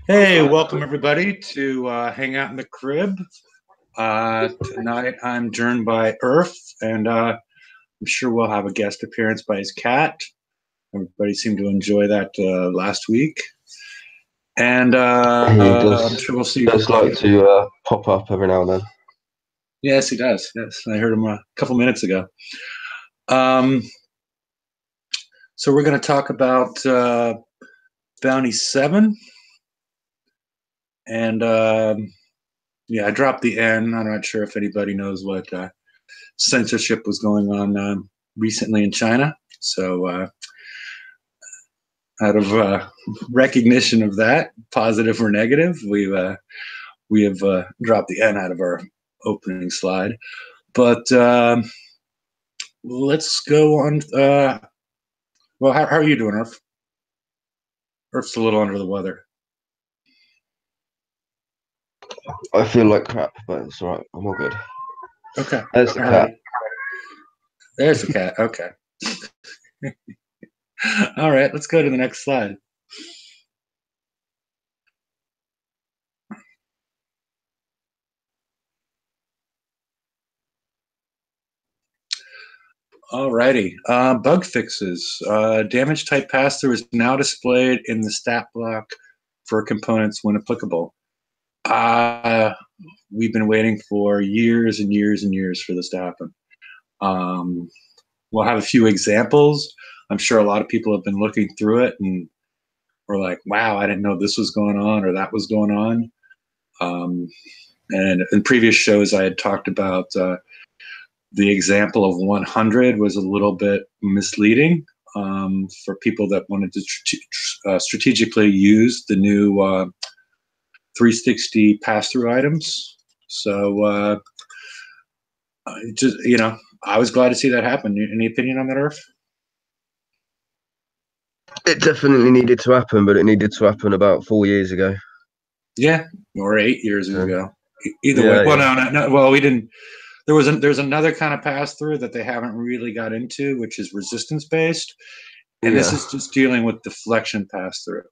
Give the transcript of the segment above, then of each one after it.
Hey, welcome everybody to Hang Out in the Crib. Tonight I'm joined by Earth, and I'm sure we'll have a guest appearance by his cat. Everybody seemed to enjoy that last week. And I'm sure we'll see. He does like to pop up every now and then. Yes, he does. Yes, I heard him a couple minutes ago. So we're going to talk about Bounty 7. And yeah, I dropped the N. I'm not sure if anybody knows what censorship was going on recently in China. So out of recognition of that, positive or negative, we have dropped the N out of our opening slide. But let's go on. Well, how are you doing, Earth? Earth's a little under the weather. I feel like crap, but it's all right. I'm all good. Okay. There's the cat. There's the cat. Okay. All right, let's go to the next slide. Alrighty, bug fixes. Damage type pass-through is now displayed in the stat block for components when applicable. We've been waiting for years and years and years for this to happen. We'll have a few examples. I'm sure a lot of people have been looking through it and were like, wow, I didn't know this was going on or that was going on. And in previous shows, I had talked about the example of 100 was a little bit misleading for people that wanted to strategically use the new 360 pass-through items. So just, I was glad to see that happen. Any opinion on that, Earth? It definitely needed to happen, but it needed to happen about 4 years ago. Yeah, or 8 years ago. Either way. Well, no. Well, we didn't. There's another kind of pass through that they haven't really got into, which is resistance based, and this is just dealing with deflection pass through.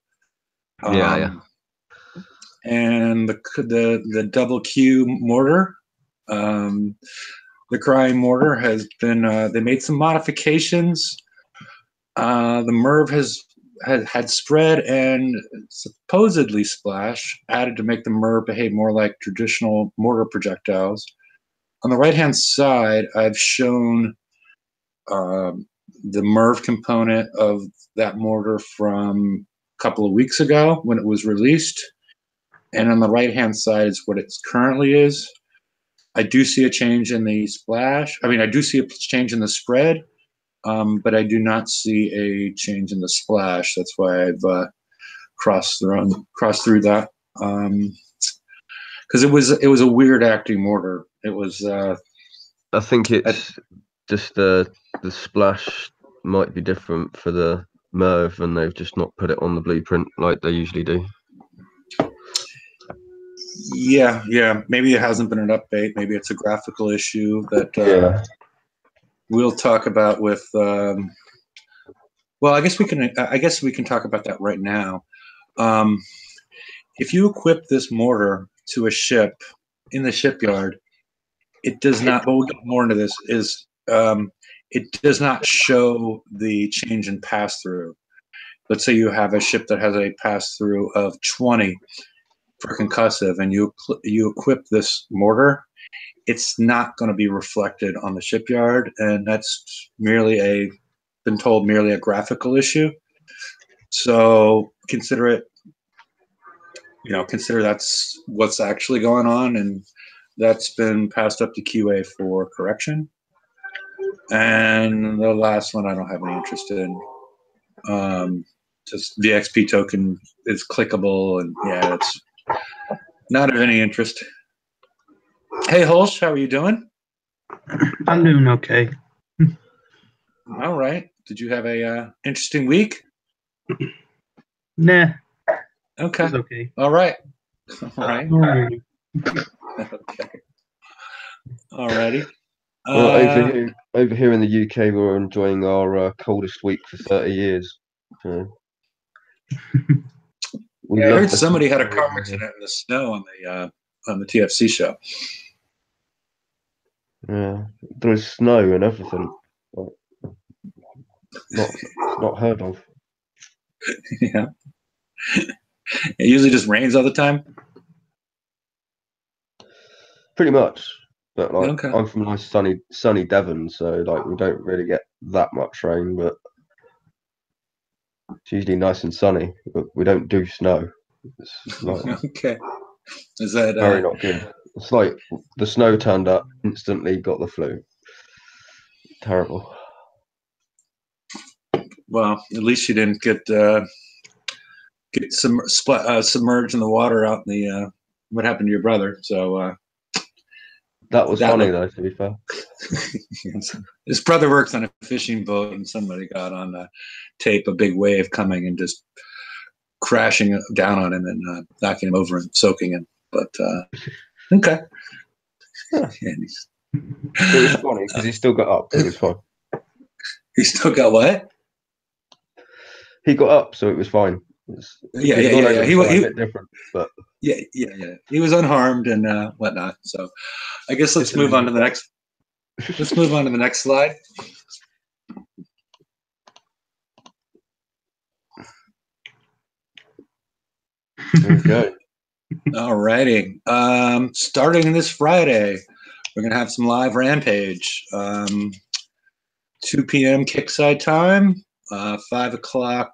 And the double Q mortar, the crying mortar has been. They made some modifications. The MERV had spread and supposedly splash added to make the MERV behave more like traditional mortar projectiles. On the right-hand side, I've shown the MERV component of that mortar from a couple of weeks ago when it was released. And on the right-hand side is what it currently is. I do see a change in the splash. I mean, I do see a change in the spread, but I do not see a change in the splash. That's why I've crossed through that. Because it was a weird acting mortar. It was. I think it's just the splash might be different for the MERV, and they've just not put it on the blueprint like they usually do. Yeah. Maybe it hasn't been an update. Maybe it's a graphical issue that we'll talk about with. Well, I guess we can talk about that right now. If you equip this mortar to a ship in the shipyard, it does not. But we'll get more into this. It does not show the change in pass through. Let's say you have a ship that has a pass through of 20 for concussive, and you equip this mortar. It's not going to be reflected on the shipyard, and that's merely a graphical issue. So consider that's what's actually going on, and that's been passed up to QA for correction. And the last one I don't have any interest in. Just the XP token is clickable, and yeah, it's not of any interest. Hey, Holsch, how are you doing? I'm doing okay. All right. Did you have a interesting week? Nah. Okay. It's okay. All right. Okay. All righty. Well, over here in the UK, we're enjoying our coldest week for 30 years. We I love heard the somebody had a snow. car accident in the snow on the TFC show. Yeah, there is snow and everything. Like, it's not heard of. Yeah, it usually just rains all the time. Pretty much, but like Okay. I'm from nice sunny Devon, so like we don't really get that much rain, but it's usually nice and sunny. But we don't do snow. It's like Okay. Is that very not good. It's like the snow turned up, instantly got the flu. Terrible. well? At least you didn't get submerged in the water out in the what happened to your brother. So That was that funny looked, though, to be fair. his brother works on a fishing boat, and somebody got on tape a big wave coming and just crashing down on him and knocking him over and soaking him. But okay. Yeah. Yeah, It was funny because he still got up. It was fine. he still got what? He got up, so it was fine. Yeah. He was a bit different, but yeah. He was unharmed and whatnot. So I guess let's move on to the next. Let's move on to the next slide. Okay. All righty. Starting this Friday, we're gonna have some live rampage. 2 p.m. kickside time, 5 o'clock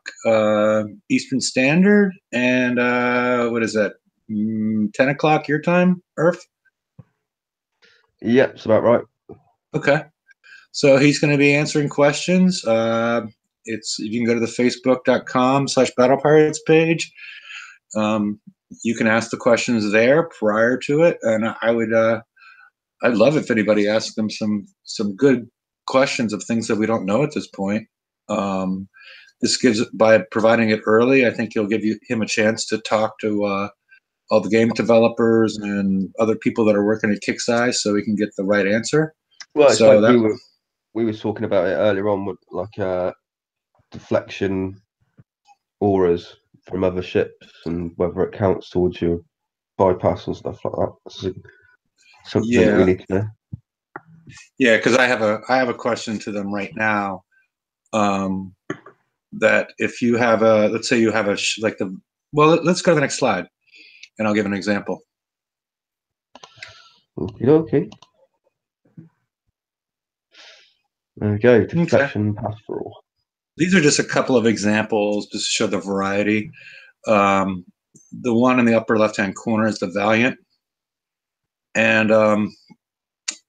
Eastern Standard, and what is that? 10 o'clock your time, Irf? Yep, it's about right. Okay. So he's going to be answering questions. You can go to the facebook.com/Battle Pirates page. You can ask the questions there prior to it, and I'd love if anybody asks them some good questions of things that we don't know at this point. This gives, by providing it early, I think you'll give him a chance to talk to all the game developers and other people that are working at Kicksai, so he can get the right answer. Well, it's so like we were talking about it earlier on with like deflection auras from other ships and whether it counts towards your bypass and stuff like that. That's something that we need to know. Yeah, because I have a question to them right now. That if you have let's say you have let's go to the next slide, and I'll give an example. Okay. There we go. Deflection pastoral. These are just a couple of examples just to show the variety. The one in the upper left-hand corner is the Valiant, and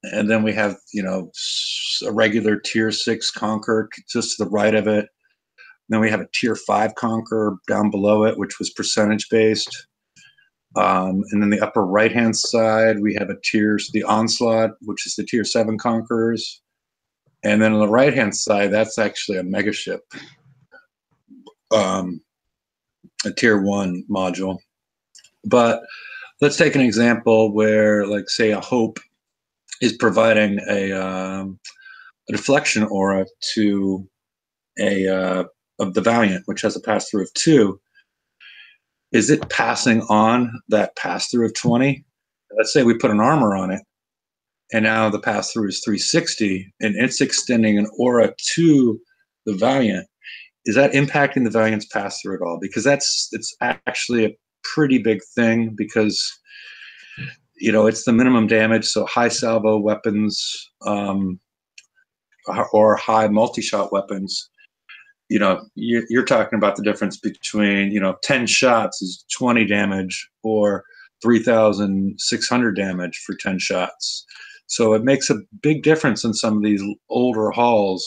then we have a regular tier 6 Conqueror just to the right of it. And then we have a tier 5 Conqueror down below it, which was percentage based. And then the upper right-hand side, we have the Onslaught, which is the tier 7 Conquerors. And then on the right-hand side, that's actually a mega ship, a tier 1 module. But let's take an example where, like, say, a Hope is providing a deflection aura to of the Valiant, which has a pass-through of 2. Is it passing on that pass-through of 20? Let's say we put an armor on it, and now the pass-through is 360, and it's extending an aura to the Valiant. Is that impacting the Valiant's pass-through at all? Because it's actually a pretty big thing, because it's the minimum damage, so high salvo weapons or high multi-shot weapons. You're talking about the difference between 10 shots is 20 damage or 3,600 damage for 10 shots. So it makes a big difference in some of these older hulls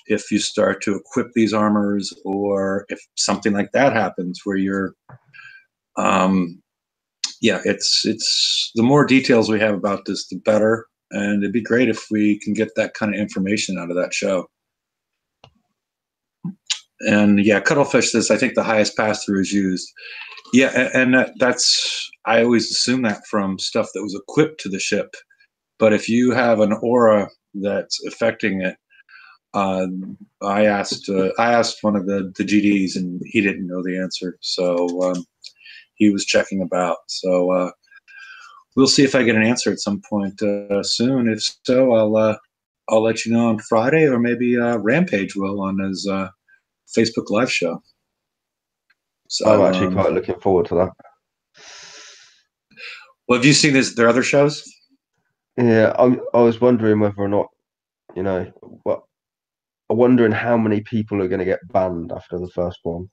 if you start to equip these armors, or if something like that happens where you're it's the more details we have about this, the better, and it'd be great if we can get that kind of information out of that show. And Cuttlefish says, I think the highest pass-through is used. Yeah, and that's, I always assume that from stuff that was equipped to the ship. But if you have an aura that's affecting it, I asked one of the GDs, and he didn't know the answer, so he was checking about. So we'll see if I get an answer at some point soon. If so, I'll let you know on Friday, or maybe Rampage will on his Facebook Live show. So, I'm actually quite looking forward to that. Well, have you seen their other shows? Yeah, I was wondering whether or not, I'm wondering how many people are going to get banned after the first one.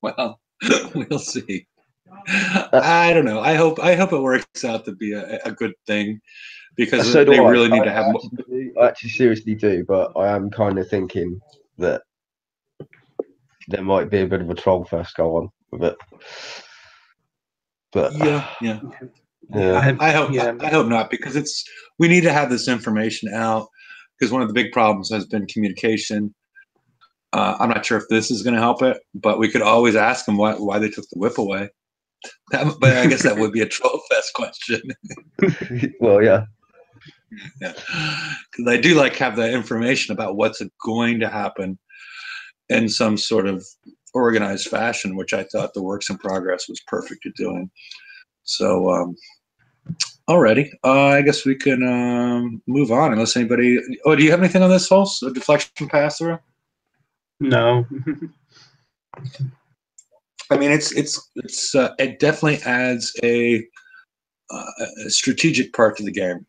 Well, we'll see. I don't know. I hope it works out to be a good thing, because So they do I. really need to have. I actually seriously do, but I am kind of thinking that there might be a bit of a troll fest go on with it. But Yeah. I hope not, because we need to have this information out, because one of the big problems has been communication. I'm not sure if this is going to help it, but we could always ask them why they took the whip away. But I guess that would be a troll fest question. Well, yeah. Yeah, because I do have the information about what's going to happen in some sort of organized fashion, which I thought the Works in Progress was perfect at doing. So, alrighty, I guess we can move on, unless anybody. Oh, do you have anything on this, Hulse? A deflection pass through? No. I mean, it definitely adds a strategic part to the game,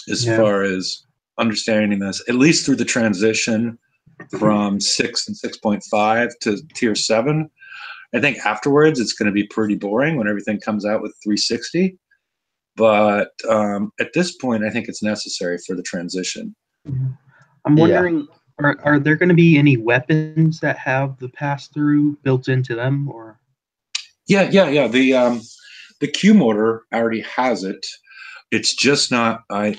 as far as understanding this, at least through the transition from 6 and 6.5 to tier 7. I think afterwards it's going to be pretty boring when everything comes out with 360. But at this point, I think it's necessary for the transition. I'm wondering, are there going to be any weapons that have the pass-through built into them, or? Yeah. The Q motor already has it. It's just not. I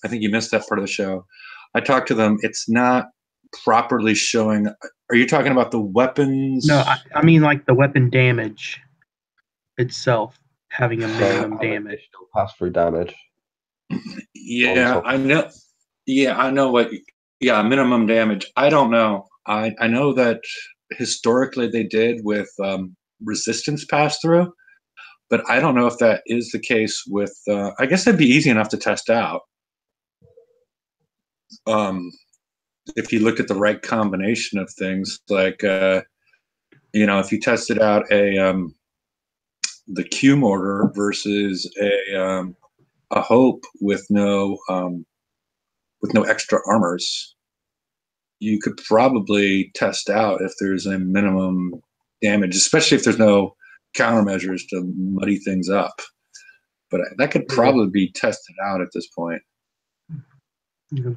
think you missed that part of the show. I talked to them. It's not properly showing. Are you talking about the weapons? No, I mean the weapon damage itself having a minimum damage. Pass-through damage. Yeah, I know. Yeah, I know what. Yeah, minimum damage. I don't know. I know that historically they did with resistance pass-through, but I don't know if that is the case with. I guess that'd be easy enough to test out. If you look at the right combination of things, if you tested out the Q mortar versus a Hope with no extra armors, you could probably test out if there's a minimum damage, especially if there's no countermeasures to muddy things up. But that could probably be tested out at this point. Yeah.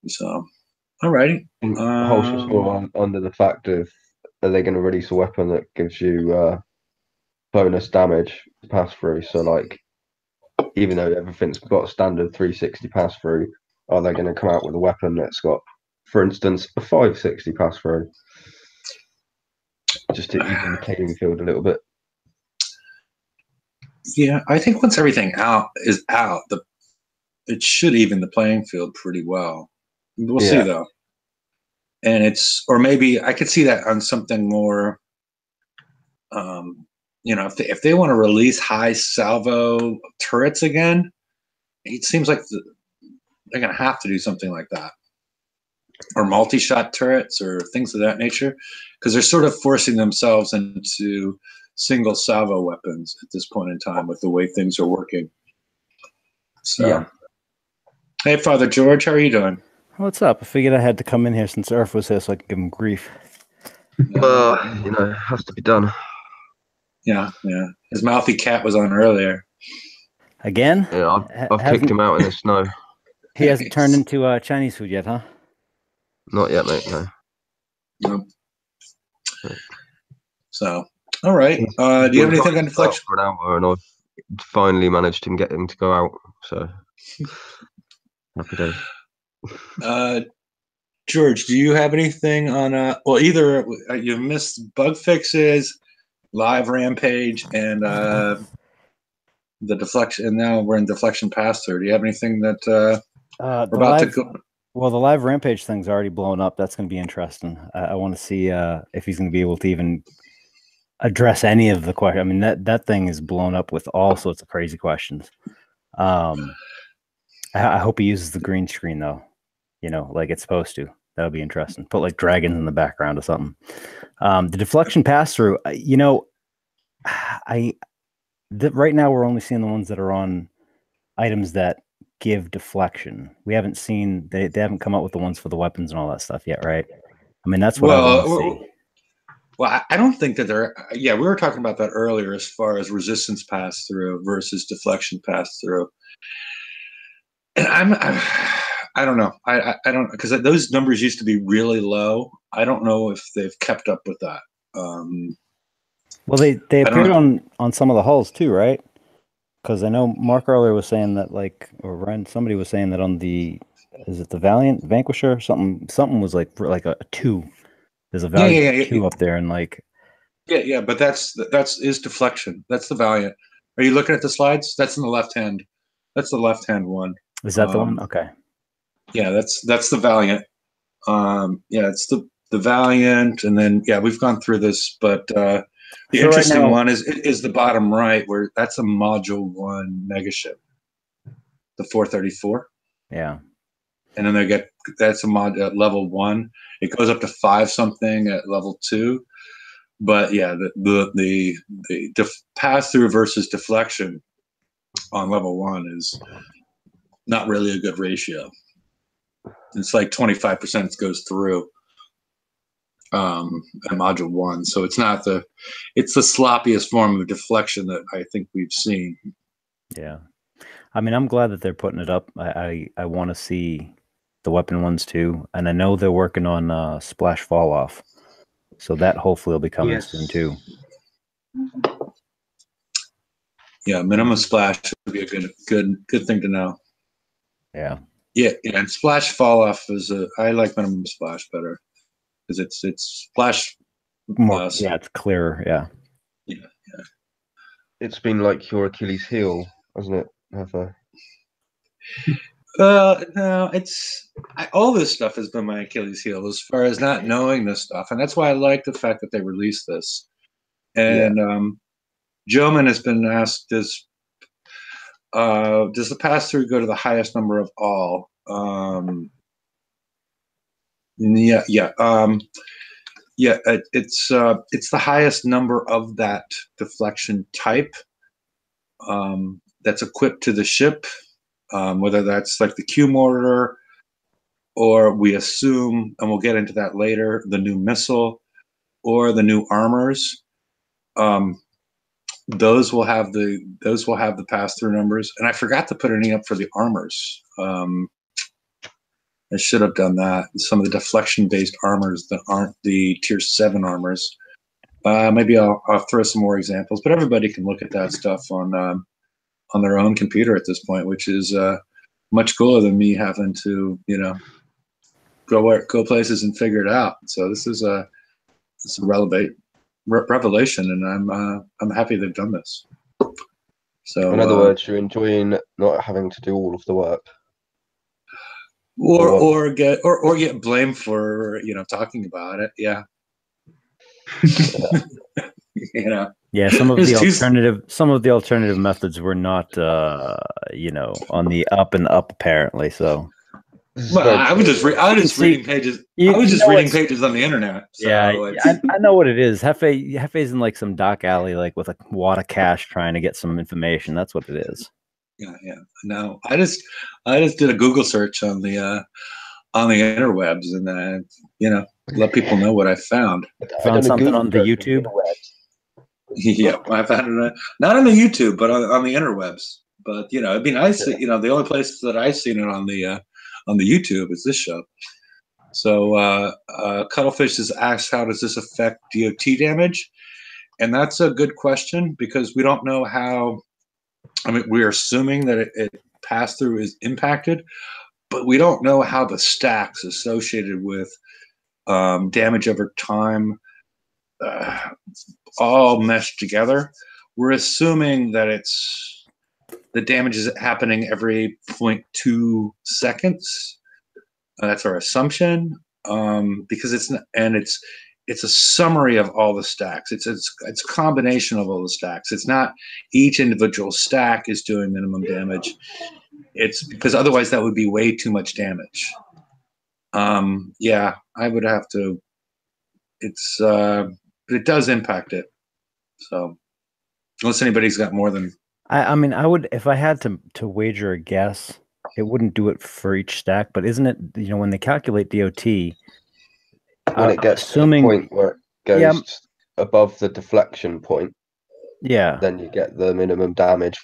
So, alrighty. Hulse more under the fact of, are they going to release a weapon that gives you bonus damage pass through? So, even though everything's got standard 360 pass through, are they going to come out with a weapon that's got, for instance, a 560 pass through? Just to even the playing field a little bit. Yeah, I think once everything is out, it should even the playing field pretty well. We'll see though. And or maybe I could see that on something more. If they want to release high salvo turrets again, it seems like they're going to have to do something like that, or multi-shot turrets or things of that nature, because they're sort of forcing themselves into single salvo weapons at this point in time with the way things are working. So, Hey, Father George, how are you doing? What's up? I figured I had to come in here since Earth was here so I could give him grief. It has to be done. Yeah. His mouthy cat was on earlier. Again? Yeah, I've kicked him out in the snow. He hasn't turned into Chinese food yet, huh? Not yet, mate, no. Nope. So, all right. Do you have anything on deflection? For an hour, and I've finally managed to get him to go out. So, happy days. George, do you have anything on? Either you've missed bug fixes, live rampage, and the deflection, and now we're in deflection pass through. Do you have anything that we're The about to live, go? well, the live rampage thing's already blown up. That's going to be interesting. I want to see if he's going to be able to even address any of the questions. I mean, that thing is blown up with all sorts of crazy questions. I hope he uses the green screen though, like it's supposed to. That would be interesting. Put like dragons in the background or something. The deflection pass through, right now we're only seeing the ones that are on items that give deflection. We haven't seen they haven't come up with the ones for the weapons and all that stuff yet, right? I mean, that's what I want to see. Well, I don't think that they're. Yeah, we were talking about that earlier as far as resistance pass through versus deflection pass through. And I don't know. I don't, because those numbers used to be really low. I don't know if they've kept up with that. Well, they appeared on some of the hulls too, right? Because I know Mark earlier was saying that, like, or Ren, somebody was saying that on the, is it the Valiant Vanquisher? Something was like a 2. There's a Valiant 2 up there, and like. Yeah, but that's deflection. That's the Valiant. Are you looking at the slides? That's in the left hand. That's the left hand one. Is that the one? Okay. Yeah, that's the Valiant. Yeah, it's the Valiant, and then we've gone through this, but the interesting one is the bottom right, where that's a Module 1 megaship, the 434. Yeah, and then that's a mod at level 1. It goes up to 5 something at level 2, but yeah, the pass through versus deflection on level 1 is not really a good ratio. It's like 25% goes through at module 1, so it's the sloppiest form of deflection that I think we've seen. Yeah, I mean, I'm glad that they're putting it up. I want to see the weapon ones too, and I know they're working on splash fall off, so that hopefully will be coming soon too. Yeah, minimum splash would be a good thing to know. Yeah. Yeah, and splash fall off I like minimum splash better because it's splash more. Yeah, it's clearer. Yeah. It's been like your Achilles heel, hasn't it? No, all this stuff has been my Achilles heel as far as not knowing this stuff, and that's why I like the fact that they released this. And Joman has been asked, does the pass through go to the highest number of all? It's the highest number of that deflection type that's equipped to the ship, whether that's like the Q mortar, or we assume, and we'll get into that later, the new missile or the new armors. Those will have the pass-through numbers, and I forgot to put any up for the armors. I should have done that. Some of the deflection-based armors that aren't the Tier 7 armors. Maybe I'll throw some more examples, but everybody can look at that stuff on their own computer at this point, which is much cooler than me having to, go places and figure it out. So this is a revelation, and I'm happy they've done this. So in other words, you're enjoying not having to do all of the work, or get blamed for talking about it. Yeah. Yeah, some of the alternative methods were not on the up and up apparently. So well, I was just reading pages. I was just reading pages on the internet. So yeah, I know what it is. Hefe's in like some dark alley, like with a wad of cash, trying to get some information. That's what it is. Yeah. No, I just did a Google search on the interwebs, and let people know what I found. Found something on the YouTube. Yeah, I found it not on the YouTube, but on the interwebs. But it'd be nice. The only place that I've seen it on the YouTube is this show. So Cuttlefish has asked, how does this affect DOT damage? And that's a good question, because we don't know how. I mean, we're assuming that it pass-through is impacted, but we don't know how the stacks associated with damage over time all meshed together. We're assuming that it's the damage is happening every 0.2 seconds. That's our assumption, because it's not, and it's a summary of all the stacks. It's a combination of all the stacks. It's not each individual stack is doing minimum damage. It's because otherwise that would be way too much damage. Yeah, I would have to. It's it does impact it. So unless anybody's got more than. I mean, I would, if I had to wager a guess, it wouldn't do it for each stack, but isn't it, when they calculate DOT, when it gets assuming, to the point where it goes above the deflection point, then you get the minimum damage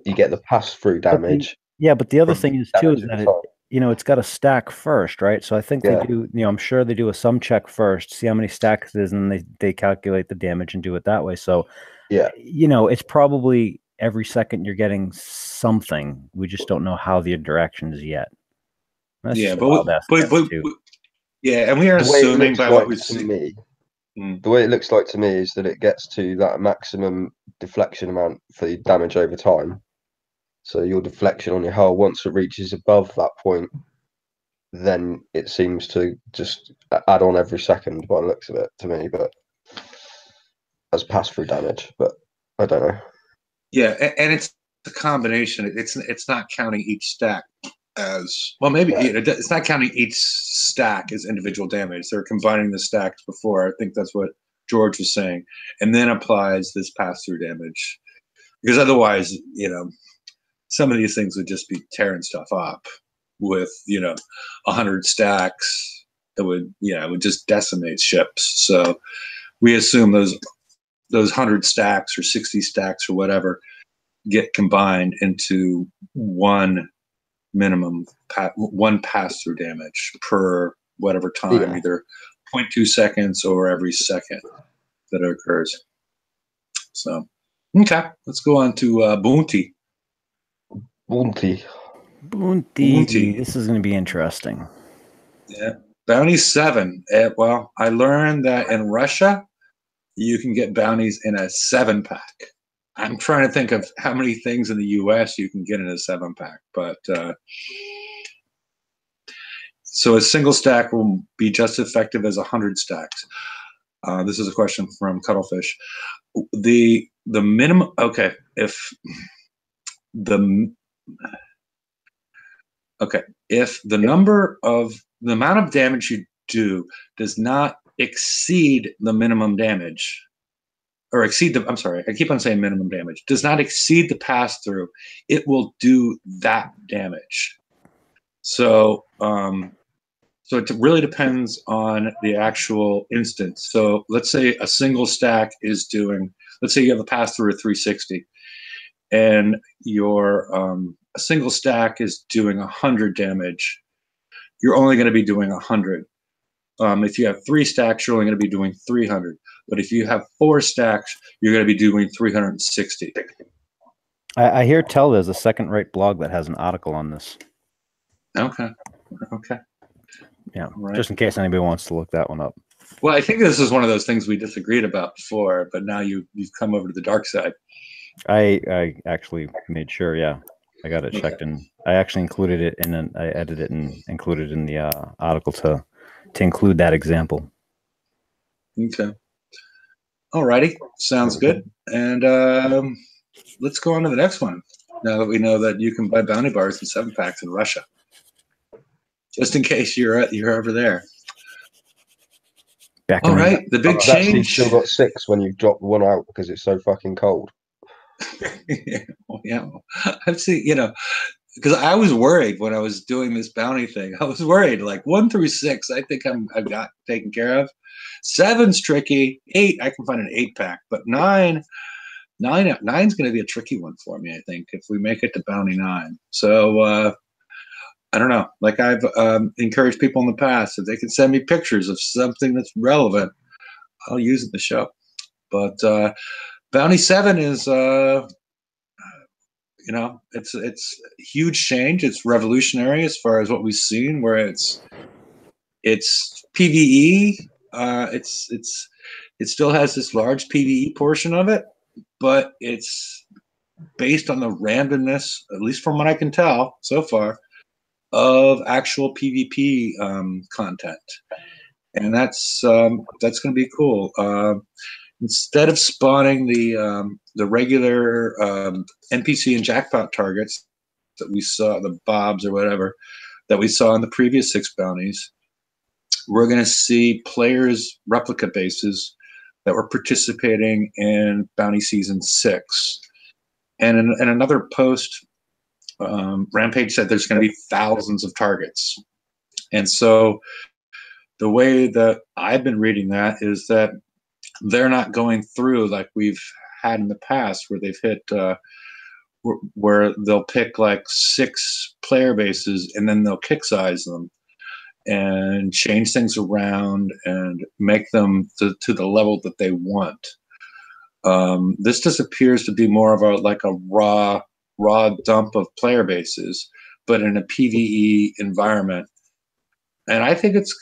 you get the pass-through damage. But the other thing is too is that it's got to stack first, right? So I think they do, I'm sure they do a sum check first, see how many stacks it is, and then they calculate the damage and do it that way. So it's probably every second you're getting something. We just don't know how the interaction is yet. That's and we are assuming by what we see. The way it looks like to me is that it gets to that maximum deflection amount for the damage over time. So your deflection on your hull, once it reaches above that point, then it seems to just add on every second by the looks of it to me, but as pass-through damage. But I don't know. Yeah, and it's a combination. It's not counting each stack as well. Maybe it's not counting each stack as individual damage. They're combining the stacks before. I think that's what George was saying, and then applies this pass-through damage, because otherwise, some of these things would just be tearing stuff up with 100 stacks. It would just decimate ships. So we assume those 100 stacks or 60 stacks or whatever get combined into one minimum one pass-through damage per whatever time, either 0.2 seconds or every second that it occurs. So okay, let's go on to Bounty. Bounty. This is going to be interesting. Yeah, Bounty 7. Well, I learned that in Russia you can get bounties in a 7-pack. I'm trying to think of how many things in the U.S. you can get in a 7-pack, but so a single stack will be just effective as 100 stacks. This is a question from Cuttlefish. The minimum. Okay, if the amount of damage you do does not exceed the minimum damage, or exceed the, I'm sorry, I keep on saying minimum damage, does not exceed the pass-through, it will do that damage. So so it really depends on the actual instance. So let's say a single stack is doing, let's say you have a pass-through of 360, and your a single stack is doing 100 damage. You're only going to be doing 100. If you have 3 stacks, you're only going to be doing 300. But if you have 4 stacks, you're going to be doing 360. I hear tell there's a second-rate blog that has an article on this. Okay. Yeah, right. Just in case anybody wants to look that one up. Well, I think this is one of those things we disagreed about before, but now you've come over to the dark side. I actually made sure, I got it checked, and I actually included it I edited it and included it in the article to include that example. Okay. Alrighty, sounds good. And let's go on to the next one. Now that we know that you can buy bounty bars in 7-packs in Russia, just in case you're over there. All right, the big change. You've still got 6 when you've dropped one out because it's so fucking cold. Yeah, I've seen, because I was worried when I was doing this bounty thing. I was worried, like 1 through 6, I think I've got taken care of. 7's tricky. 8, I can find an 8-pack, but 9's going to be a tricky one for me, I think, if we make it to bounty 9. So I don't know. Like I've encouraged people in the past, if they can send me pictures of something that's relevant, I'll use it in the show. But bounty 7 is it's a huge change. It's revolutionary as far as what we've seen, where it's PvE. It still has this large PvE portion of it, but it's based on the randomness, at least from what I can tell so far, of actual PvP content, and that's going to be cool. Instead of spawning the regular NPC and jackpot targets that we saw, the bobs or whatever that we saw in the previous 6 bounties, we're going to see players' replica bases that were participating in bounty season 6. And in another post, Rampage said there's going to be thousands of targets. And so the way that I've been reading that is that they're not going through like we've had in the past, where they've hit where they'll pick like 6 player bases and then they'll kick size them and change things around and make them to the level that they want. This just appears to be more of a raw dump of player bases, but in a PvE environment. And I think it's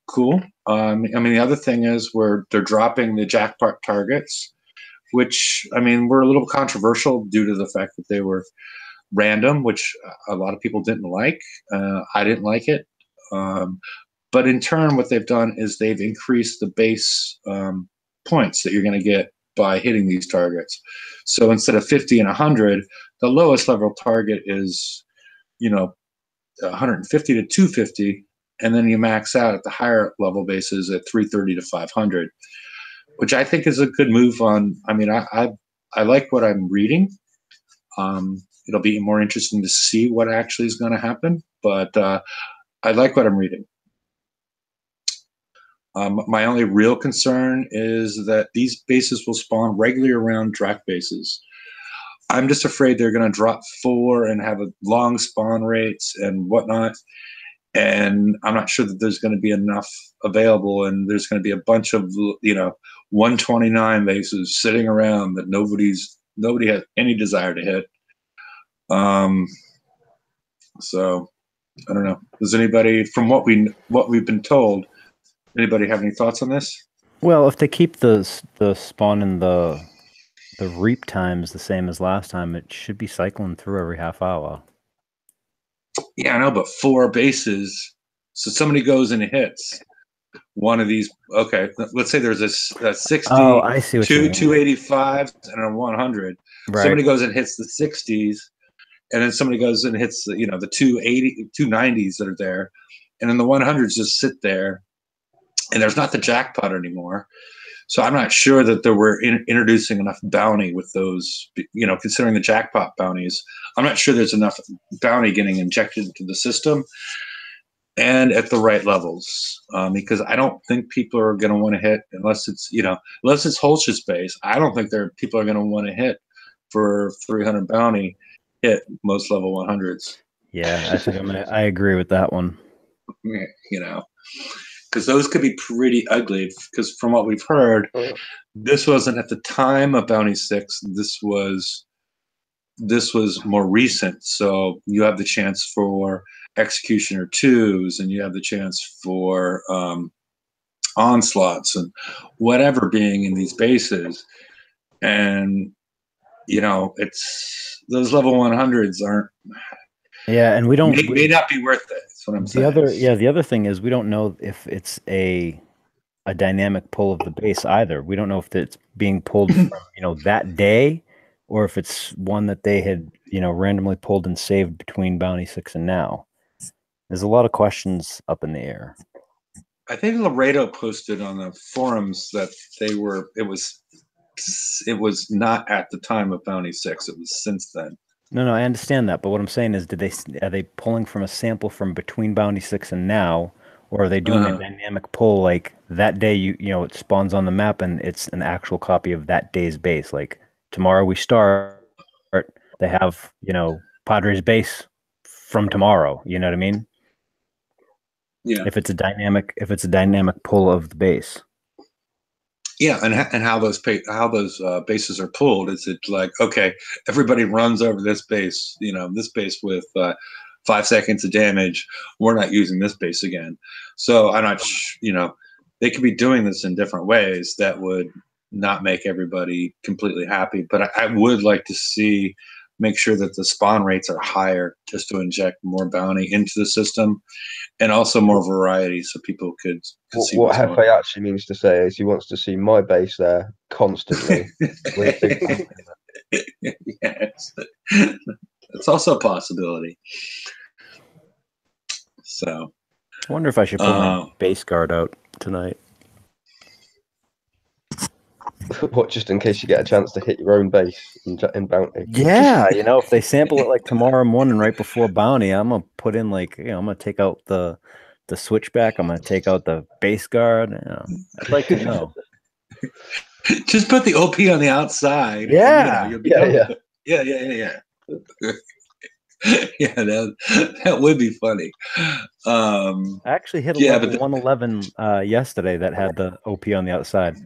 cool. I mean, the other thing is where they're dropping the jackpot targets, which, I mean, were a little controversial due to the fact that they were random, which a lot of people didn't like. I didn't like it. But in turn, what they've done is they've increased the base points that you're going to get by hitting these targets. So instead of 50 and 100, the lowest level target is, 150 to 250, and then you max out at the higher level bases at 330 to 500, which I think is a good move on. I mean, I like what I'm reading. It'll be more interesting to see what actually is going to happen, but I like what I'm reading. My only real concern is that these bases will spawn regularly around drac bases. I'm just afraid they're going to drop 4 and have a long spawn rates and whatnot. And I'm not sure that there's going to be enough available, and there's going to be a bunch of 129 bases sitting around that nobody has any desire to hit. So I don't know. Does anybody, from what we've been told, anybody have any thoughts on this? Well, if they keep the spawn and the reap times the same as last time, it should be cycling through every half hour. Yeah, I know, but 4 bases. So somebody goes and hits one of these. Okay, let's say there's a 60, oh, I see what you mean. 285, and a 100. Right. Somebody goes and hits the 60s, and then somebody goes and hits the 280, 290s that are there, and then the 100s just sit there, and there's not the jackpot anymore. So I'm not sure that they were introducing enough bounty with those, considering the jackpot bounties. I'm not sure there's enough bounty getting injected into the system and at the right levels, because I don't think people are going to want to hit unless it's Holsh's base. I don't think people are going to want to hit for 300 bounty, hit most level 100s. Yeah, I think I agree with that one. Because those could be pretty ugly. Because from what we've heard, this wasn't at the time of Bounty 6. This was more recent. So you have the chance for Executioner 2s, and you have the chance for onslaughts and whatever being in these bases. And it's those level 100s aren't. Yeah, and we don't may not be worth it. That's what I'm saying. The other thing is we don't know if it's a dynamic pull of the base either. We don't know if it's being pulled from that day, or if it's one that they had randomly pulled and saved between Bounty 6 and now. There's a lot of questions up in the air. I think Laredo posted on the forums that it was not at the time of Bounty 6. It was since then. No, I understand that, but what I'm saying is, are they pulling from a sample from between Bounty 6 and now, or are they doing a dynamic pull like that day? It spawns on the map and it's an actual copy of that day's base. Like tomorrow we start, they have Padres base from tomorrow. You know what I mean? Yeah. If it's a dynamic pull of the base. Yeah, and how those bases are pulled. Is it like, okay, everybody runs over this base, this base with 5 seconds of damage. We're not using this base again. So I'm not, they could be doing this in different ways that would not make everybody completely happy. But I would like to make sure that the spawn rates are higher, just to inject more bounty into the system, and also more variety, so people could see what what's going Hefe actually means to say is he wants to see my base there constantly with a big bounty. Yes, it's also a possibility. So, I wonder if I should pull my base guard out tonight. What, just in case you get a chance to hit your own base in bounty? Yeah, if they sample it like tomorrow morning right before bounty, I'm gonna put in I'm gonna take out the switchback. I'm gonna take out the base guard. I'd like to know. Just put the OP on the outside. Yeah, and, you'll be done with it. Yeah. Yeah, that would be funny. I actually hit a level 111 yesterday that had the OP on the outside.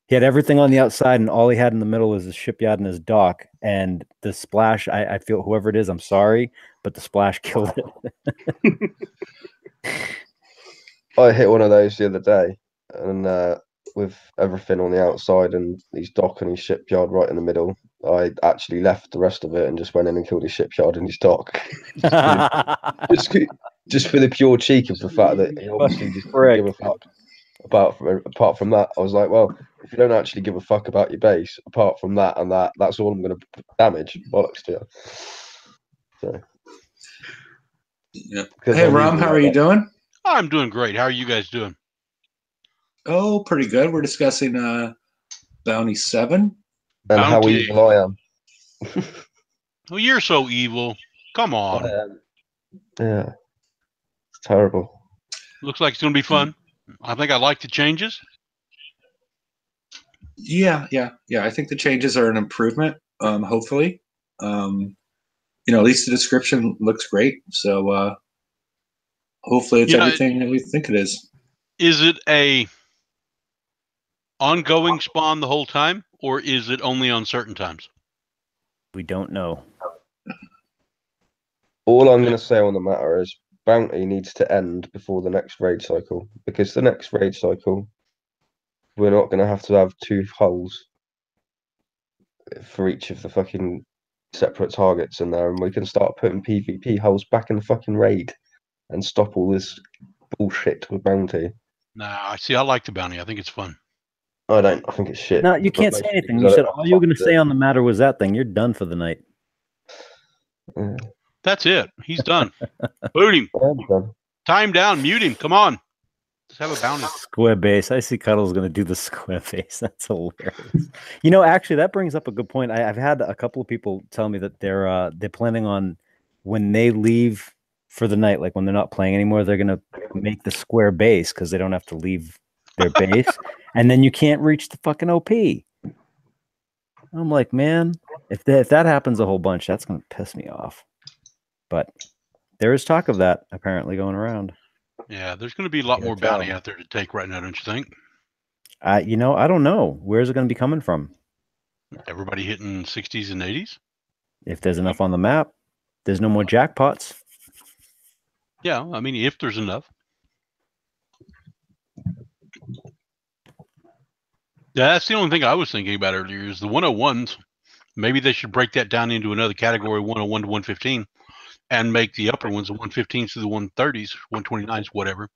He had everything on the outside, and all he had in the middle was his shipyard and his dock. And the splash, I feel whoever it is, I'm sorry, but the splash killed it. I hit one of those the other day, and with everything on the outside and his dock and his shipyard right in the middle, I actually left the rest of it and just went in and killed his shipyard and his dock. just for the pure cheek of the fact that he obviously just didn't give a fuck. Apart from that, I was like, well, if you don't actually give a fuck about your base, apart from that and that's all I'm going to damage. Bollocks to you. So, yeah. Hey, Rom, how are you doing? I'm doing great. How are you guys doing? Oh, pretty good. We're discussing Bounty 7. And how evil I am. Well, you're so evil. Come on. Yeah. It's terrible. Looks like it's going to be fun. I think I like the changes. Yeah. I think the changes are an improvement, hopefully. At least the description looks great. So hopefully it's everything that we think it is. Is it a ongoing spawn the whole time, or is it only on certain times? We don't know. All I'm going to say on the matter is bounty needs to end before the next raid cycle, because the next raid cycle we're not going to have 2 hulls for each of the fucking separate targets in there, and we can start putting PvP hulls back in the fucking raid and stop all this bullshit with bounty. Nah, I like the bounty. I think it's fun. I don't. I think it's shit. No, you can't say anything. You said all you were going to say on the matter was that thing. You're done for the night. Yeah. That's it. He's done. Boot him. Time down. Mute him. Come on. Let's have a bounty. Square base. I see Cuddle's going to do the square base. That's hilarious. Actually, that brings up a good point. I've had a couple of people tell me that they're planning on, when they leave for the night, like when they're not playing anymore, they're going to make the square base because they don't have to leave their base. And then you can't reach the fucking OP. I'm like, man, if that happens a whole bunch, that's going to piss me off. But there is talk of that apparently going around. Yeah, there's going to be a lot more bounty out there to take right now, don't you think? I don't know. Where's it going to be coming from? Everybody hitting 60s and 80s? If there's enough on the map, there's no more jackpots. Yeah, I mean, if there's enough. Yeah, that's the only thing I was thinking about earlier is the 101s. Maybe they should break that down into another category, 101 to 115. And make the upper ones, the 115s to the 130s, 129s, whatever,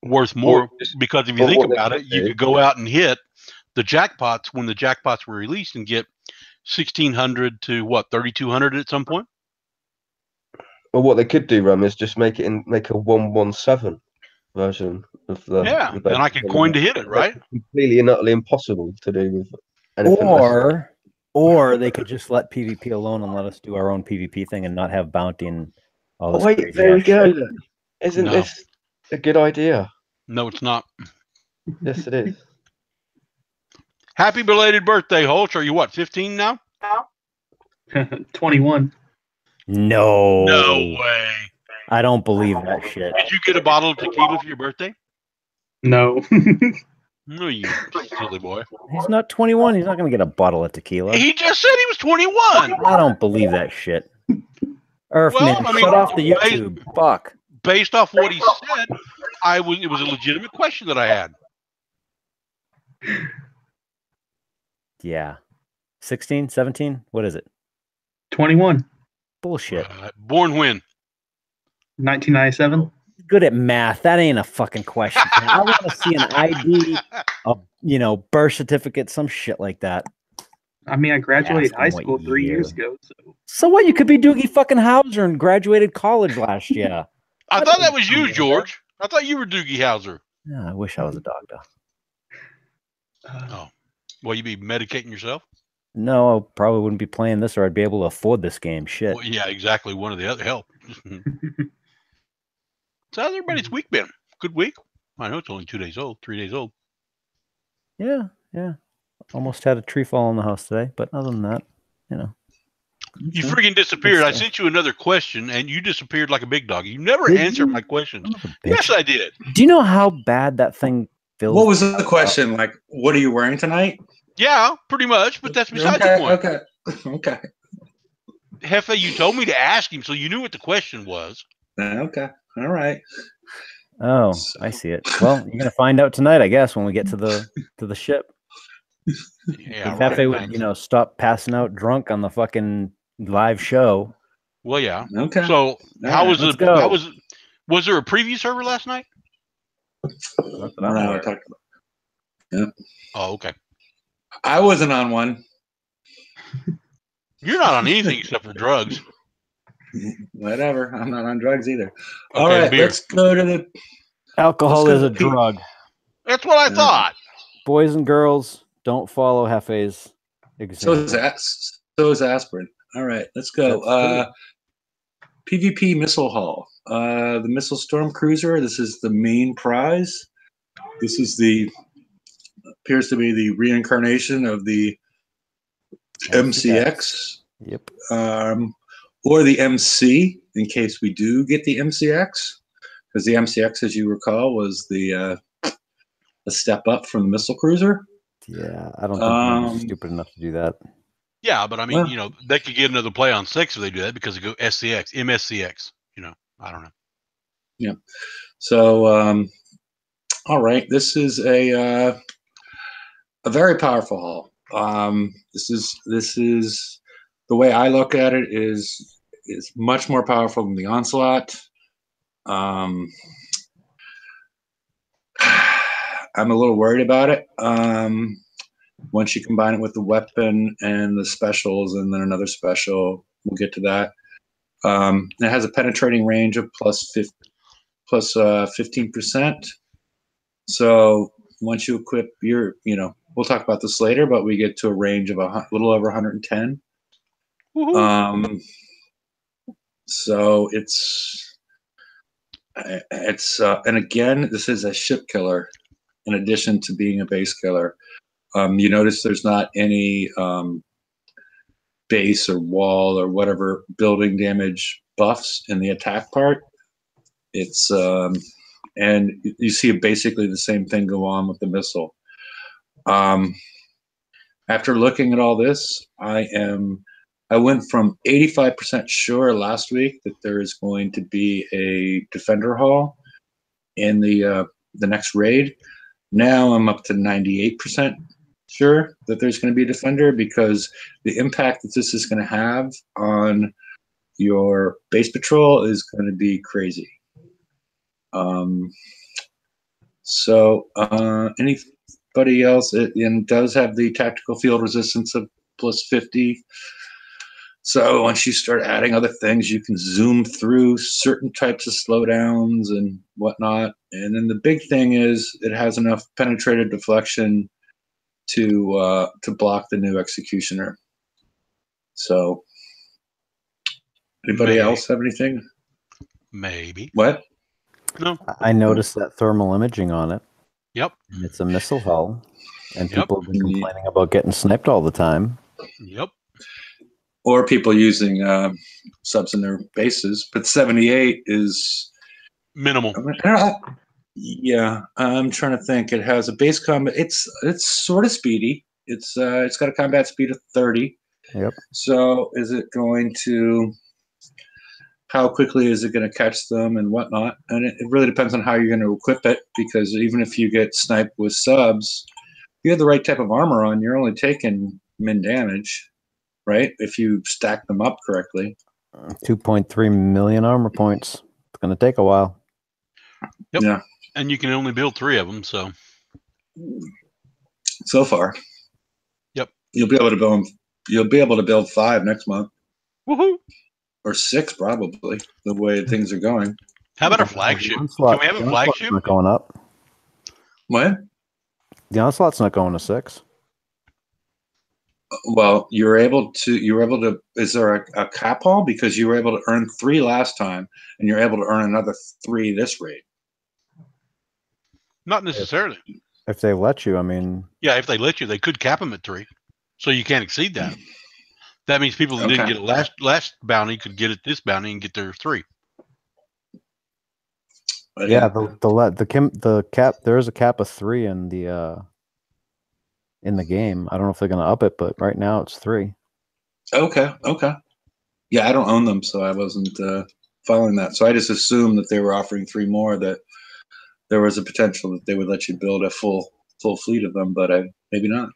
worth more. Because if you think about it, you could go out and hit the jackpots when the jackpots were released and get 1,600 to what, 3,200 at some point. Well, what they could do, Ram, is just make a 117 version of the. Yeah, and I could coin to hit it, right? Completely and utterly impossible to do with anything less. Or they could just let PvP alone and let us do our own PvP thing and not have bounty and all this. Wait, there we go. Isn't this a good idea? No, it's not. Yes, it is. Happy belated birthday, Holtz. Are you what, 15 now? 21. No. No way. I don't believe that shit. Did you get a bottle of tequila for your birthday? No. No, you silly boy. He's not 21. He's not going to get a bottle of tequila. He just said he was 21. I don't believe that shit. Earthman, shut off the YouTube. Fuck. Based off what he said, it was a legitimate question that I had. Yeah. 16, 17? What is it? 21, Bullshit. Born when? 1997. Good at math. That ain't a fucking question. I want to see an ID, a birth certificate, some shit like that. I mean, I graduated Ask high him what school 3 years year. ago. So So what? You could be Doogie fucking Howser and graduated college last year. I thought that was you, George. I thought you were Doogie Howser. Yeah, I wish I was a doctor. Oh, well, you be medicating yourself? No, I probably wouldn't be playing this, or I'd be able to afford this game. Shit. Well, yeah, exactly. One or the other. Help. So how's everybody's week been? Good week? I know it's only 2 days old, 3 days old. Yeah. Almost had a tree fall in the house today, but other than that, You freaking disappeared. I sent you another question, and you disappeared like a big dog. You never answered my questions. Yes, I did. Do you know how bad that thing feels? What was the question? Like, what are you wearing tonight? Yeah, pretty much, but that's beside the point. Okay. Hefe, you told me to ask him, so you knew what the question was. Okay. All right. Oh, I see it. Well, you're gonna find out tonight, I guess, when we get to the ship. Yeah, If right, Hefe would, thanks. stop passing out drunk on the fucking live show. Well, yeah. Okay. So, how was let's it? go. How was there a preview server last night? Not that I'm aware of. Yeah. Oh, okay. I wasn't on one. You're not on anything except for drugs. Whatever. I'm not on drugs either. Okay, All right, beer. let's go to the. Alcohol Let's is go a to Pete. drug. That's what I thought. Boys and girls, don't follow Hefe's example. So is aspirin. All right, let's go. PvP missile hull. The missile storm cruiser. This is the main prize. This is appears to be the reincarnation of the MCX. Yep. Or the MC, in case we do get the MCX, because the MCX, as you recall, was a step up from the missile cruiser. Yeah, I don't think they're stupid enough to do that. Yeah, but I mean, they could get another play on 6 if they do that because they go SCX, MSCX. I don't know. Yeah. So, all right, this is a very powerful hull. This is the way I look at it is much more powerful than the Onslaught. I'm a little worried about it. Once you combine it with the weapon and the specials and then another special, we'll get to that. It has a penetrating range of plus 15%. So once you equip we'll talk about this later, but we get to a range of a little over 110. So it's and again, this is a ship killer in addition to being a base killer. You notice there's not any base or wall or whatever building damage buffs in the attack part. It's and you see basically the same thing go on with the missile. After looking at all this, I went from 85% sure last week that there is going to be a defender hull in the next raid. Now I'm up to 98% sure that there's going to be a defender because the impact that this is going to have on your base patrol is going to be crazy. So anybody else? It does have the tactical field resistance of plus 50. So once you start adding other things, you can zoom through certain types of slowdowns and whatnot. And then the big thing is it has enough penetrative deflection to block the new executioner. So anybody else have anything? Maybe. What? No. I noticed that thermal imaging on it. Yep. And it's a missile hull, and Yep. people have been complaining about getting sniped all the time. Yep. Or people using subs in their bases, but 78 is minimal. Yeah, I'm trying to think. It has a base combat. It's sort of speedy. It's got a combat speed of 30. Yep. So is it going to? How quickly is it going to catch them and whatnot? And it really depends on how you're going to equip it, because even if you get sniped with subs, you have the right type of armor on, you're only taking min damage, right? If you stack them up correctly. 2.3 million armor points. It's going to take a while. Yep. Yeah. And you can only build 3 of them, so. So far. Yep. You'll be able to build. You'll be able to build 5 next month. Woohoo! Or 6 probably. The way things are going. How about a flagship? Onslaught, Can we have a the Onslaught's flagship? not going up. What? The Onslaught's not going to 6. Well, you were able to. Is there a cap haul because you were able to earn 3 last time, and you're able to earn another 3 this rate? Not necessarily. If they let you, I mean. Yeah, if they let you, they could cap them at 3, so you can't exceed that. That means people that didn't Okay. get it last bounty could get it this bounty and get their 3. But Yeah, the cap. There is a cap of 3 in the game. I don't know if they're going to up it, but right now it's 3. Okay. Yeah, I don't own them, so I wasn't following that. So I just assumed that they were offering 3 more. That there was a potential that they would let you build a full fleet of them, but maybe not.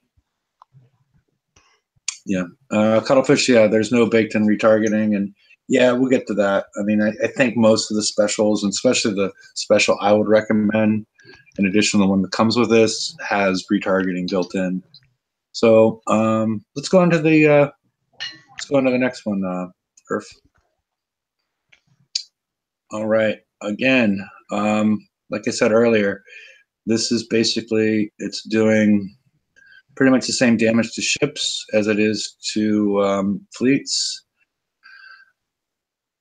Yeah, cuttlefish. Yeah, there's no baked-in retargeting, and yeah, we'll get to that. I mean, I think most of the specials, and especially the special I would recommend, in addition to the one that comes with this, has retargeting built in. So let's go on to the next one, Earth. All right. Again, like I said earlier, this is basically, it's doing pretty much the same damage to ships as it is to fleets.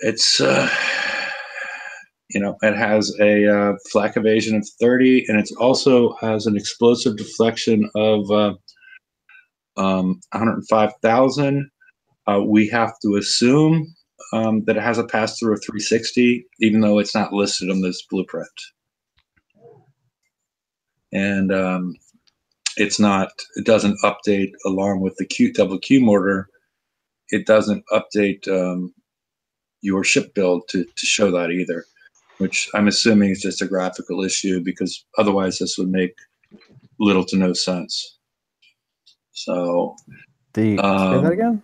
It's it has a flak evasion of 30, and it also has an explosive deflection of 105,000. We have to assume that it has a pass-through of 360, even though it's not listed on this blueprint. And it doesn't update along with the double Q mortar. It doesn't update your ship build to show that either, which I'm assuming is just a graphical issue, because otherwise this would make little to no sense. So Say that again?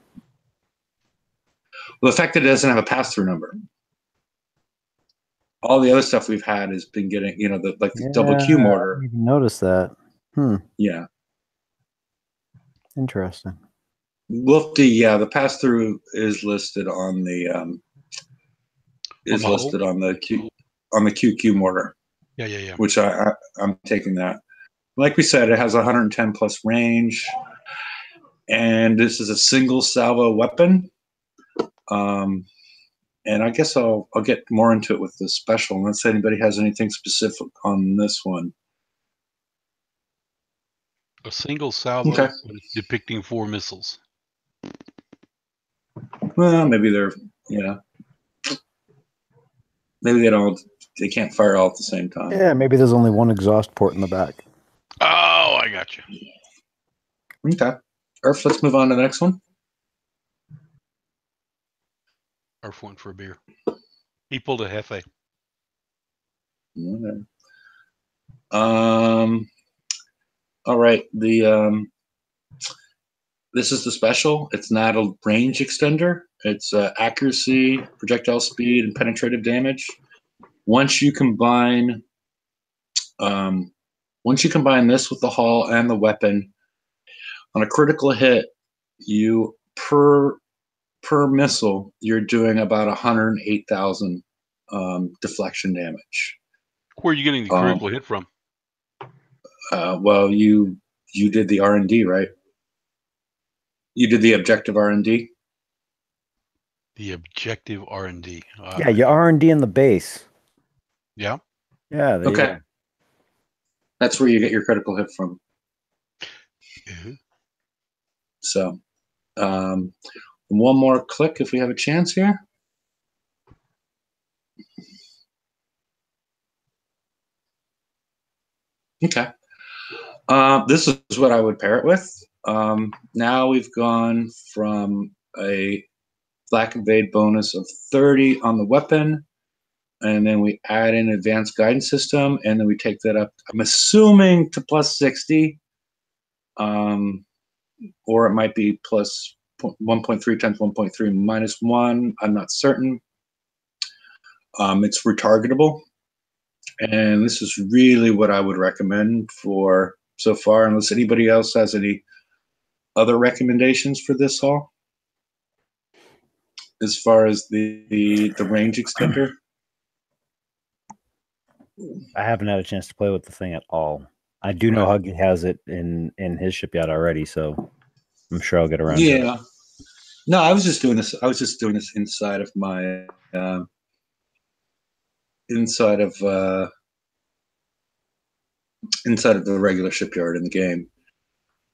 Well, the fact that it doesn't have a pass-through number. All the other stuff we've had has been getting, the double Q mortar. I didn't even notice that. Yeah. Interesting. The pass-through is listed on the QQ mortar. Yeah. Which I'm taking that. Like we said, it has 110 plus range, and this is a single salvo weapon. And I guess I'll get more into it with the special, unless anybody has anything specific on this one. A single salvo depicting 4 missiles. Well, maybe maybe they can't fire all at the same time. Yeah, maybe there's only one exhaust port in the back. Oh, I got you. Okay. Earth, let's move on to the next one. Earth went for a beer. He pulled a Hefe. Okay. All right. This is the special. It's not a range extender. It's accuracy, projectile speed, and penetrative damage. Once you combine this with the hull and the weapon, on a critical hit, you per missile, you're doing about 108,000 deflection damage. Where are you getting the critical hit from? Well, you did the R&D, right? You did the objective R&D. The objective R&D. Yeah, your R&D in the base. Yeah. Yeah. Okay. That's where you get your critical hit from. Mm-hmm. So, one more click if we have a chance here. Okay. This is what I would pair it with. Now we've gone from a flak evade bonus of 30 on the weapon, and then we add in advanced guidance system, and then we take that up, I'm assuming, to plus 60. or it might be plus 1.3 times 1.3 minus 1. I'm not certain. It's retargetable, and this is really what I would recommend for so far, unless anybody else has any other recommendations for this haul as far as the range extender. I haven't had a chance to play with the thing at all. I do know Huggy has it in his shipyard already, so I'm sure I'll get around to it. Yeah. No, I was just doing this. I was just doing this inside of my inside of the regular shipyard in the game.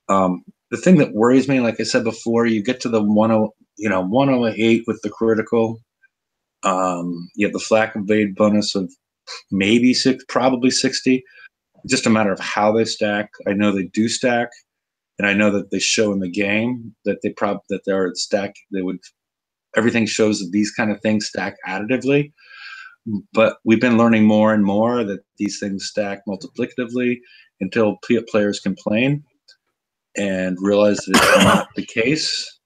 The thing that worries me, like I said before, you get to the 108 with the critical. You have the flak evade bonus of maybe probably 60. Just a matter of how they stack. I know they do stack, and I know that they show in the game that they're stack. Everything shows that these kind of things stack additively. But we've been learning more and more that these things stack multiplicatively until players complain and realize that it's not the case,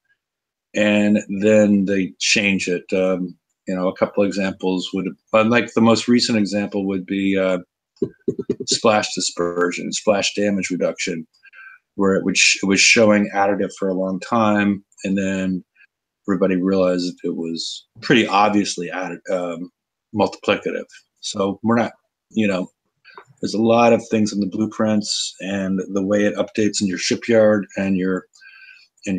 and then they change it. A couple examples like the most recent example would be splash dispersion, splash damage reduction, where it was showing additive for a long time, and then everybody realized it was pretty obviously multiplicative. So we're not, there's a lot of things in the blueprints and the way it updates in your shipyard and your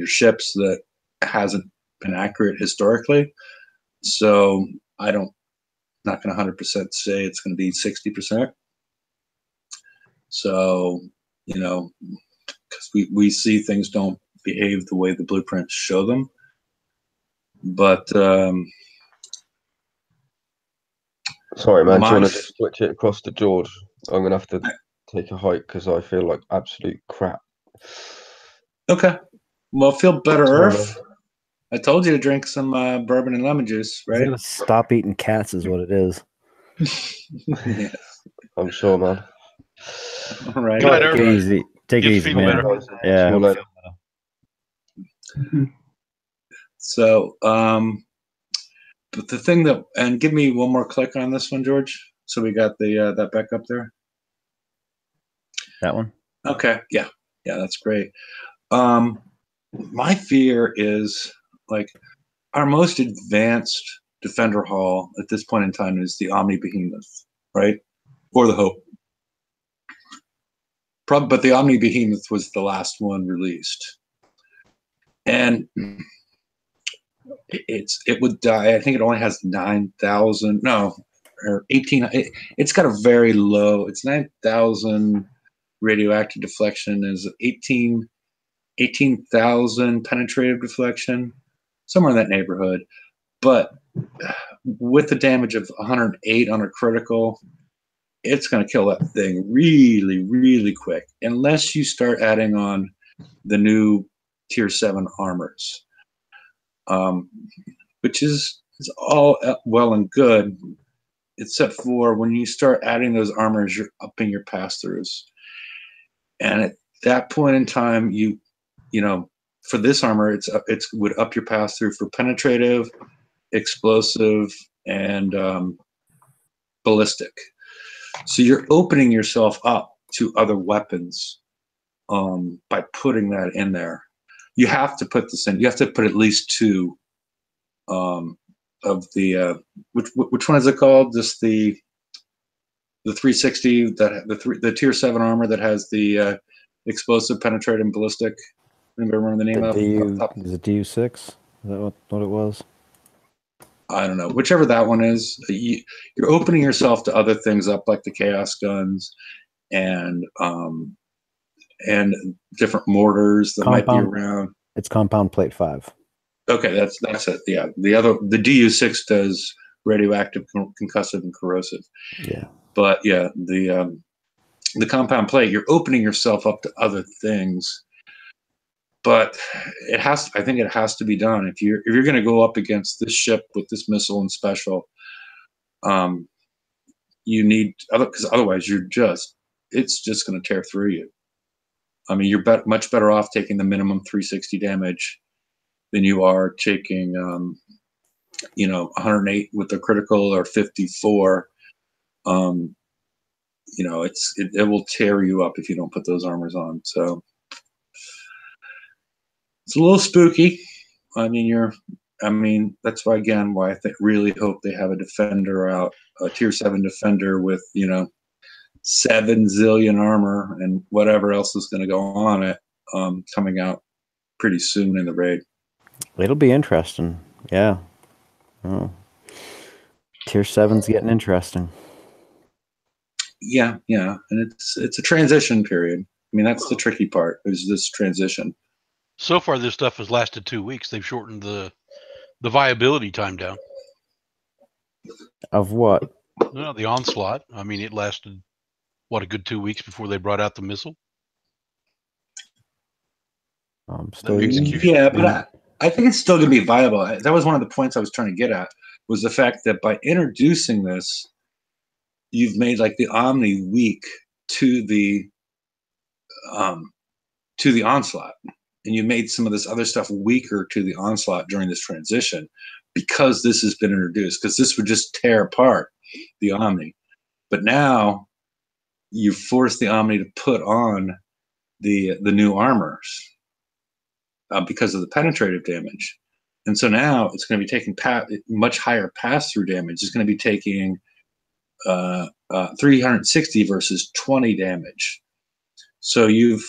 ships that hasn't been accurate historically. So not going to 100% say it's going to be 60%. So, because we see things don't behave the way the blueprints show them. But sorry, man. Do you want to just switch it across to George? I'm gonna have to take a hike because I feel like absolute crap. Okay. Well, feel better, Earth. I told you to drink some bourbon and lemon juice, right? He's gonna stop eating cats, is what it is. Yeah. I'm sure, man. All right. Good night, Take Earth. it easy. Take it easy, man. Yeah. See you later. So, but the thing and give me one more click on this one, George. So we got that back up there. That one? Okay. Yeah, that's great. My fear is like our most advanced defender hull at this point in time is the Omni Behemoth, right? Or the Hope. But the Omni Behemoth was the last one released. And it would die. I think it only has 9,000. No, or 18. It's got a very low. It's 9,000 radioactive deflection. Is 18,000 penetrative deflection, somewhere in that neighborhood. But with the damage of 108 on a critical, it's going to kill that thing really, really quick. Unless you start adding on the new Tier 7 armors. Which is all well and good, except for when you start adding those armors, you're upping your pass-throughs. And at that point in time, for this armor, it would up your pass-through for penetrative, explosive, and ballistic. So you're opening yourself up to other weapons by putting that in there. You have to put this in. You have to put at least 2 of the which one is it called? Just the 360 the Tier 7 armor that has the explosive, penetrating, and ballistic. Anybody remember the name of it? Is it DU6? Is that what it was? I don't know. Whichever that one is, you're opening yourself to other things up like the chaos guns and different mortars that might be around. It's compound plate 5. Okay, that's it. Yeah, the DU6 does radioactive, concussive, and corrosive. Yeah. But yeah, the compound plate, you're opening yourself up to other things. But I think it has to be done if you're going to go up against this ship with this missile and special. You need because otherwise it's just going to tear through you. I mean, you're much better off taking the minimum 360 damage than you are taking, 108 with the critical or 54. It will tear you up if you don't put those armors on. So it's a little spooky. I mean, that's why I really hope they have a defender out, a tier 7 defender with 7 zillion armor and whatever else is going to go on it, coming out pretty soon in the raid. It'll be interesting. Yeah. Oh. Tier 7's getting interesting. Yeah, and it's a transition period. I mean, that's the tricky part, is this transition. So far, this stuff has lasted 2 weeks. They've shortened the viability time down. Of what? No, the onslaught. I mean, it lasted a good 2 weeks before they brought out the missile. Yeah, but I think it's still going to be viable. That was one of the points I was trying to get at, was the fact that by introducing this, you've made like the Omni weak to the onslaught, and you made some of this other stuff weaker to the onslaught during this transition, because this has been introduced. Because this would just tear apart the Omni, but now you force the Omni to put on the new armors because of the penetrative damage, and so now it's going to be taking much higher pass-through damage. It's going to be taking 360 versus 20 damage. So you've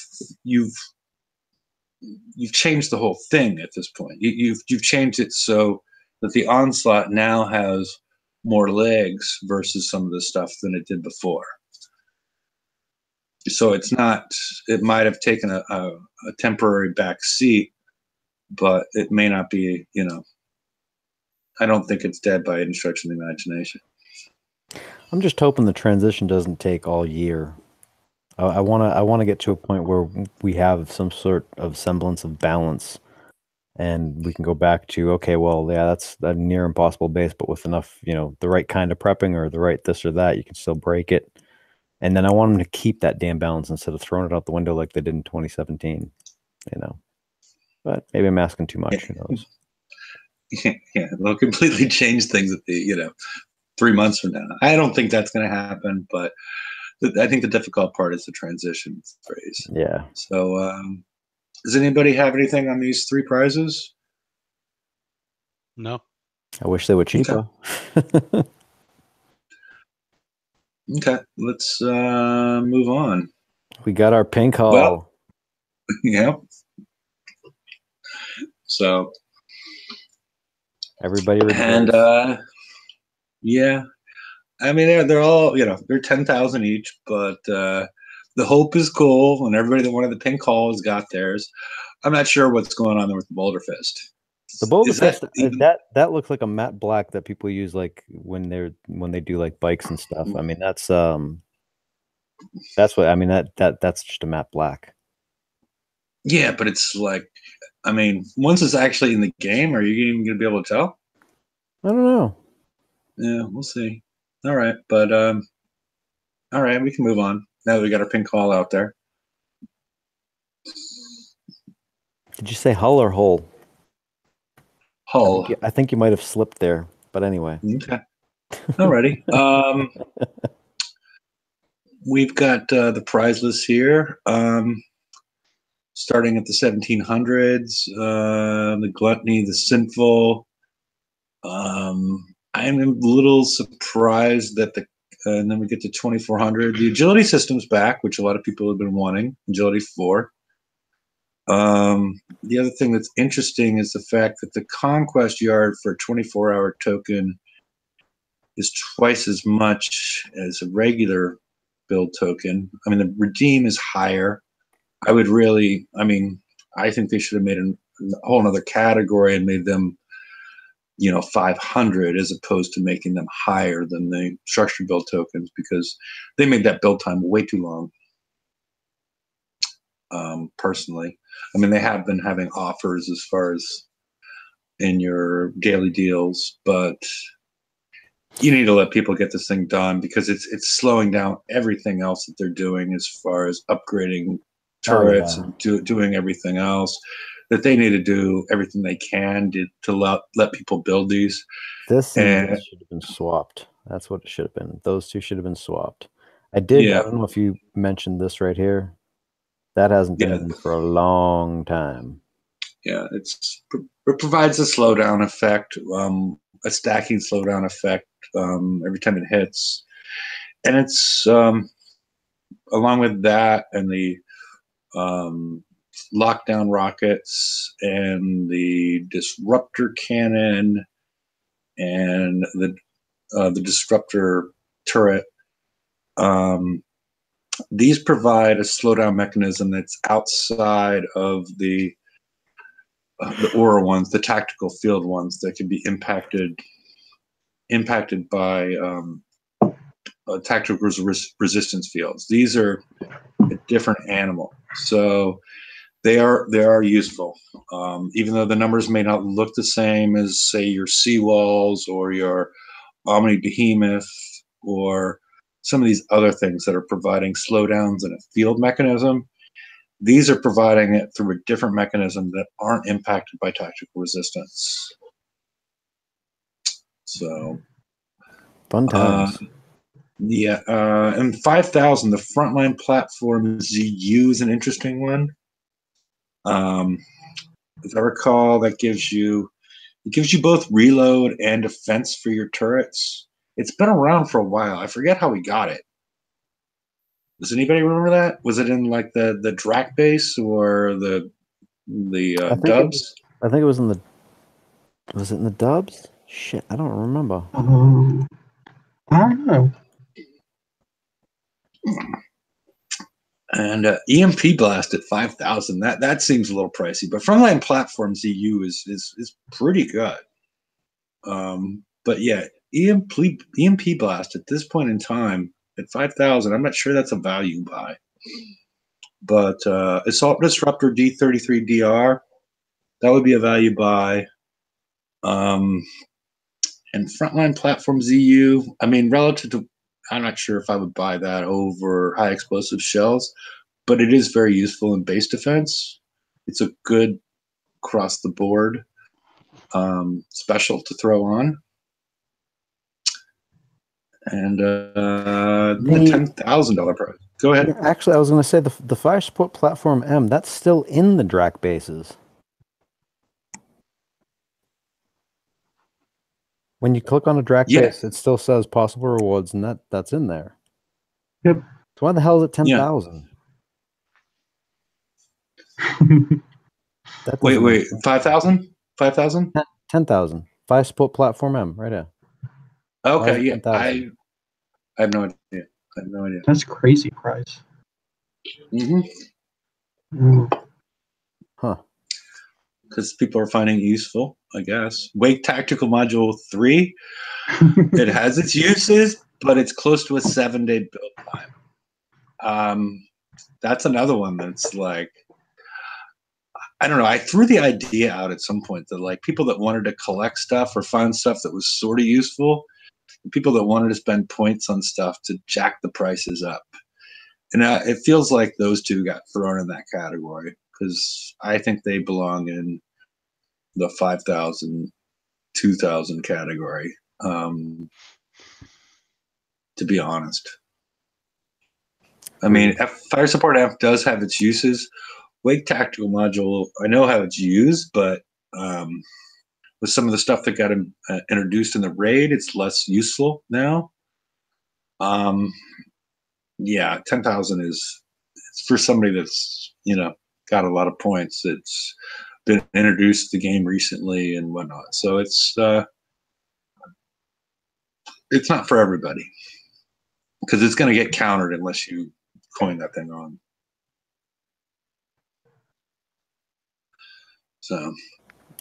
changed the whole thing at this point. You've changed it so that the onslaught now has more legs versus some of the stuff than it did before. So it's not. It might have taken a temporary back seat, but it may not be. I don't think it's dead by any stretch of the imagination. I'm just hoping the transition doesn't take all year. I want to get to a point where we have some sort of semblance of balance, and we can go back to, okay, well, yeah, that's a near impossible base, but with enough, the right kind of prepping or the right this or that, you can still break it. And then I want them to keep that damn balance instead of throwing it out the window like they did in 2017. But maybe I'm asking too much. Who knows? Yeah, they'll completely change things at the 3 months from now. I don't think that's going to happen, but I think the difficult part is the transition phase. Yeah. So, does anybody have anything on these 3 prizes? No. I wish they were cheaper. Okay, let's move on. We got our pink haul. Well, yeah. So everybody rejoice. And yeah, I mean they're all they're 10,000 each, but the hope is cool, and everybody that wanted the pink haul has got theirs. I'm not sure what's going on there with the Boulder Fist. The Boulder Fist, that looks like a matte black that people use like when they do like bikes and stuff. I mean that's what I mean that's just a matte black. Yeah, but it's like, I mean, once it's actually in the game, are you even going to be able to tell? I don't know. Yeah, we'll see. All right, but all right, we can move on now that we got our pink haul out there. Did you say hull or hole? Hull. I think you might have slipped there, but anyway. Okay. Alrighty. We've got the prize list here. Starting at the 1700s, the Gluttony, the Sinful. I'm a little surprised that and then we get to 2400. The Agility System's back, which a lot of people have been wanting. Agility 4. The other thing that's interesting is the fact that the Conquest Yard for a 24-hour token is twice as much as a regular build token. I mean, the Redeem is higher. I think they should have made a whole other category and made them, 500 as opposed to making them higher than the structured build tokens, because they made that build time way too long. Personally, I mean, they have been having offers as far as in your daily deals, but you need to let people get this thing done, because it's slowing down everything else that they're doing as far as upgrading turrets yeah. and doing everything else. That they need to do everything they can to let people build these. This and And this should have been swapped. That's what it should have been. Those two should have been swapped. I Yeah. don't know if you mentioned this right here. That hasn't been in for a long time. Yeah, it provides a slowdown effect, a stacking slowdown effect every time it hits. And it's along with that and the lockdown rockets and the disruptor cannon and the disruptor turret. These provide a slowdown mechanism that's outside of the aura ones, the tactical field ones that can be impacted by tactical resistance fields. These are a different animal, so they are useful. Even though the numbers may not look the same as, say, your Seawalls or your Omni Behemoth or some of these other things that are providing slowdowns in a field mechanism, these are providing it through a different mechanism that aren't impacted by tactical resistance. So, Fun times. yeah, and 5,000, the frontline platform ZU is an interesting one. As I recall, it gives you both reload and defense for your turrets. It's been around for a while. I forget how we got it. Does anybody remember that? Was it in like the Drac base or the dubs? I think it was in the. Was it in the dubs? Shit, I don't remember. I don't know. And EMP blast at 5,000. That seems a little pricey, but frontline platform ZU is pretty good. But yeah, EMP blast at this point in time at 5,000. I'm not sure that's a value buy. But assault disruptor D33DR, that would be a value buy. And frontline platform ZU, I mean, relative to, I'm not sure if I would buy that over high explosive shells, but it is very useful in base defense. It's a good across the board special to throw on. And the $10,000 price. Go ahead. Actually, I was going to say the Fire Support Platform M, that's still in the Drac bases. When you click on a Drac base, it still says possible rewards, and that's in there. Yep. So why the hell is it 10,000? Wait, 5,000? 5,000? 10,000. Fire Support Platform M, right here. Okay, yeah. 10,000? I have no idea. I have no idea. That's crazy price. Huh. Because people are finding it useful, I guess. Wake Tactical Module 3, it has its uses, but it's close to a 7-day build time. That's another one that's like, I don't know. I threw the idea out at some point that like people that wanted to collect stuff or find stuff that was sort of useful, and people that wanted to spend points on stuff to jack the prices up. And it feels like those two got thrown in that category because I think they belong in the 5,000, 2,000 category, to be honest. I mean, Fire Support Amp does have its uses. Wake Tactical Module, I know how it's used, but with some of the stuff that got introduced in the raid, it's less useful now. Yeah, 10,000 is for somebody that's, got a lot of points. It's been introduced to the game recently and whatnot. So it's not for everybody because it's going to get countered unless you coin that thing on. So,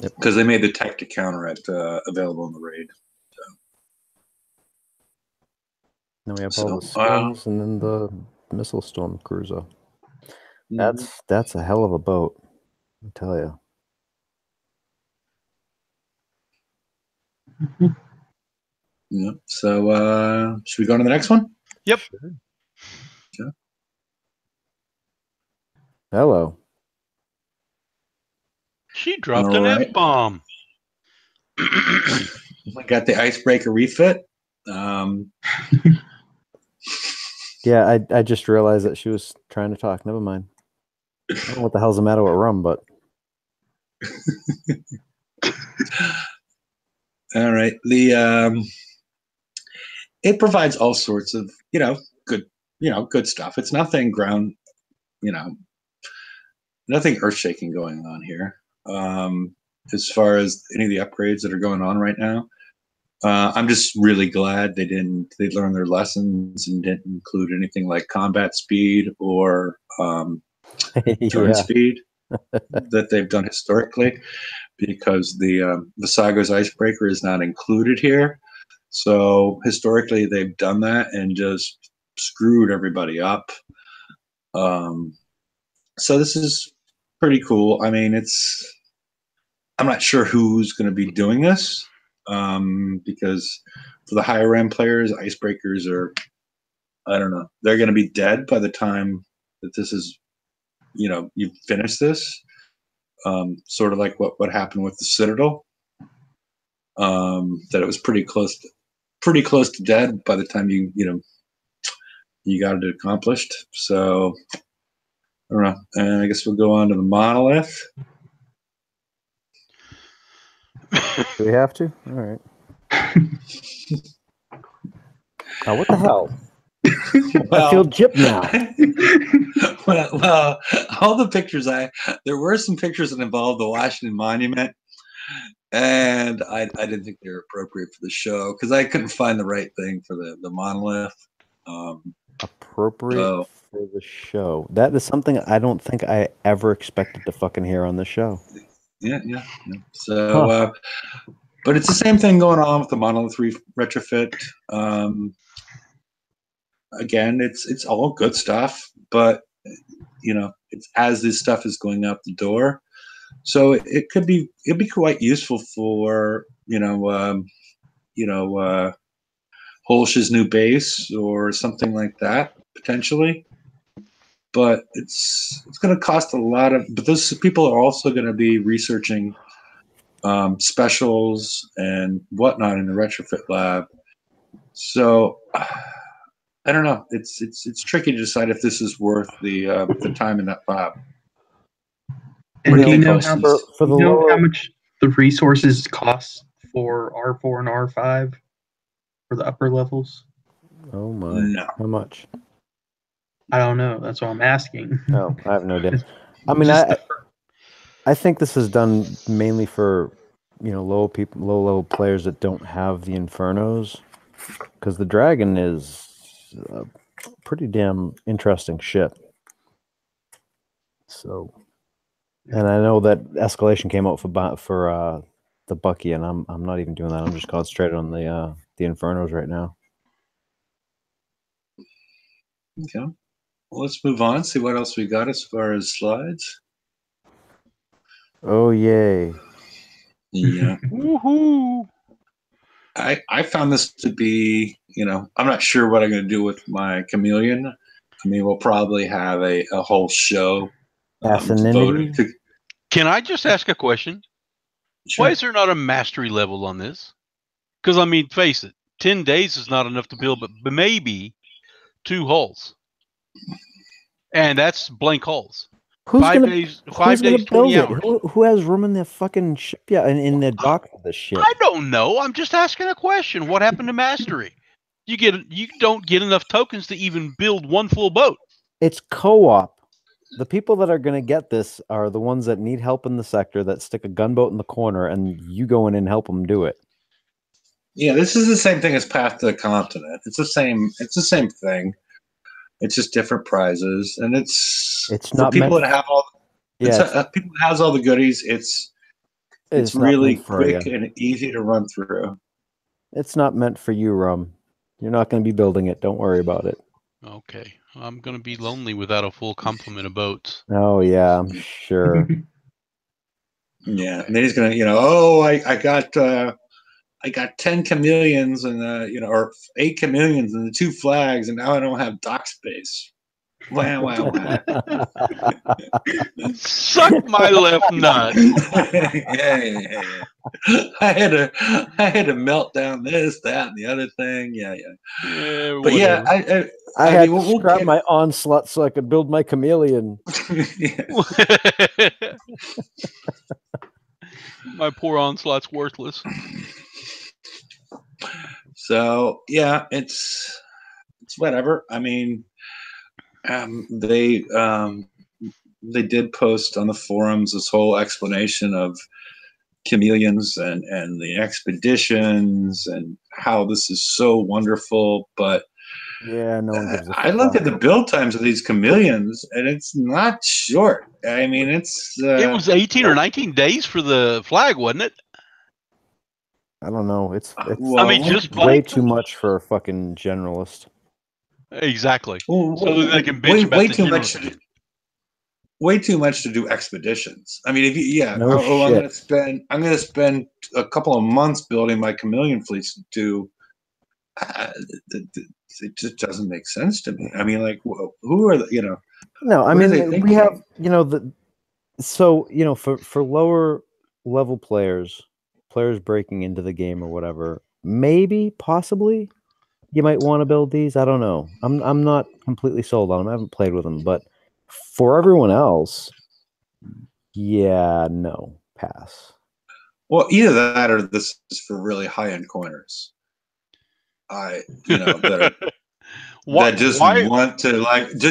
because they made the tech to counter it available in the raid. So. Then we have all the skills and then the missile storm cruiser. That's a hell of a boat, I tell you. Yep. So should we go on to the next one? Yep. Sure. Okay. Hello. She dropped All an right. F-bomb. I got the icebreaker refit. Yeah, I just realized that she was trying to talk. Never mind. I don't know what the hell's the matter with Rum, but All right. It provides all sorts of good stuff. It's nothing nothing earth shaking going on here. As far as any of the upgrades that are going on right now, I'm just really glad they learned their lessons and didn't include anything like combat speed or turn yeah. speed that they've done historically, because the Visago's icebreaker is not included here. So historically, they've done that and just screwed everybody up. So this is pretty cool. I mean, I'm not sure who's going to be doing this, because for the higher end players, icebreakers are, I don't know, they're going to be dead by the time that this is, you finish this. Sort of like what happened with the Citadel, that it was pretty close to dead by the time you got it accomplished. So I don't know. And I guess we'll go on to the monolith. Do we have to? All right. Oh, what the hell? I feel gypped now. well, all the pictures there were some pictures that involved the Washington Monument, and I didn't think they were appropriate for the show because I couldn't find the right thing for the monolith. Appropriate for the show. That is something I don't think I ever expected to fucking hear on the show. Yeah. So, but it's the same thing going on with the monolith retrofit. Again, it's all good stuff, but it's as this stuff is going out the door. So it'd be quite useful for Holsch's new base or something like that potentially. But it's going to cost a lot of. But those people are also going to be researching specials and whatnot in the retrofit lab. So I don't know. It's tricky to decide if this is worth the time in that lab. And do you know for how much the resources cost for R4 and R5 for the upper levels? Oh my! No. How much? I don't know. That's what I'm asking. No, I have no idea. I mean, I think this is done mainly for low level players that don't have the Infernos, because the Dragon is a pretty damn interesting ship. So, and I know that Escalation came out for the Bucky, and I'm not even doing that. I'm just concentrated on the Infernos right now. Okay. Well, let's move on. See what else we got as far as slides. Oh yay! Yeah. Woohoo! I found this to be, I'm not sure what I'm going to do with my chameleon. I mean, we'll probably have a whole show devoted to. Can I just ask a question? Sure. Why is there not a mastery level on this? Because, I mean, face it, 10 days is not enough to build, but maybe 2 hulls. And that's blank hulls. Who's 5 days, 20 hours. Who has room in their fucking ship? Yeah, in their dock for this shit. I don't know. I'm just asking a question. What happened to mastery? You don't get enough tokens to even build one full boat. It's co-op. The people that are going to get this are the ones that need help in the sector, that stick a gunboat in the corner, and you go in and help them do it. Yeah, this is the same thing as Path to the Continent. It's the same thing. It's just different prizes, and it's not people that have all. Yeah, people that has all the goodies. It's really quick and easy to run through. It's not meant for you, Rum. You're not going to be building it. Don't worry about it. Okay, I'm going to be lonely without a full complement of boats. Oh yeah, I'm sure. Yeah, and then he's going to, I got 10 chameleons and or 8 chameleons and the 2 flags, and now I don't have dock space. Wow, wow, wow. Suck my left nut. Yeah. I had to melt down this, that, and the other thing. Yeah. Yeah, But yeah, whatever. I I had mean, to we'll scrap get. my onslaught so I could build my chameleon. Yeah. My poor onslaught's worthless. So yeah, it's whatever. I mean, they did post on the forums this whole explanation of chameleons and the expeditions and how this is so wonderful. But Yeah, no one gives a I looked fuck. at the build times of these chameleons, and it's not short. I mean, it's It was 18 or 19 days for the flag, wasn't it? I don't know. It's well, I mean, just way like too much for a fucking generalist. exactly. well, So that they can bitch about way the too general. much. Way too much to do expeditions. I mean, if you, No I'm gonna spend a couple of months building my chameleon fleets to do. It just doesn't make sense to me. I mean, like, who are the, No, I What are mean they we thinking? have for lower level players breaking into the game or whatever, maybe possibly you might want to build these. I don't know. I'm not completely sold on them. I haven't played with them, but for everyone else, yeah, no, pass. Well, either that or this is for really high end coiners. That just Why? want to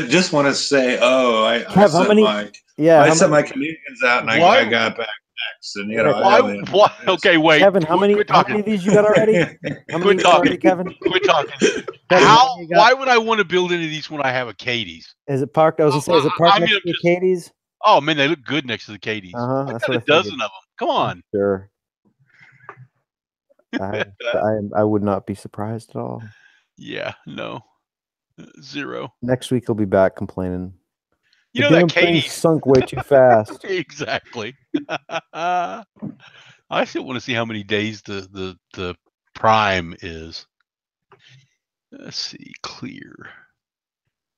just want to say, oh, I Kev, how sent many? my Yeah, I how sent many? my chameleons out and I Why? got back next, and Yeah, Why? Why? Okay, wait. Kevin, how many? Quit How talking. many of these you got already? How many Quit you got already, talking. Kevin? Quit talking. Kevin, how How? many you got? Why would I want to build any of these when I have a Katie's? Is it parked? I was gonna say, is it parked I mean, next I'm to the just- Katie's? Oh man, they look good next to the Katie's. Uh-huh, I that's got what a I figured. dozen of them. Come on. Sure. I would not be surprised at all. Yeah. No. Zero. Next week he'll be back complaining. You The know damn that thing Katie's. sunk way too fast. Exactly. I still want to see how many days the prime is. Let's see. Clear.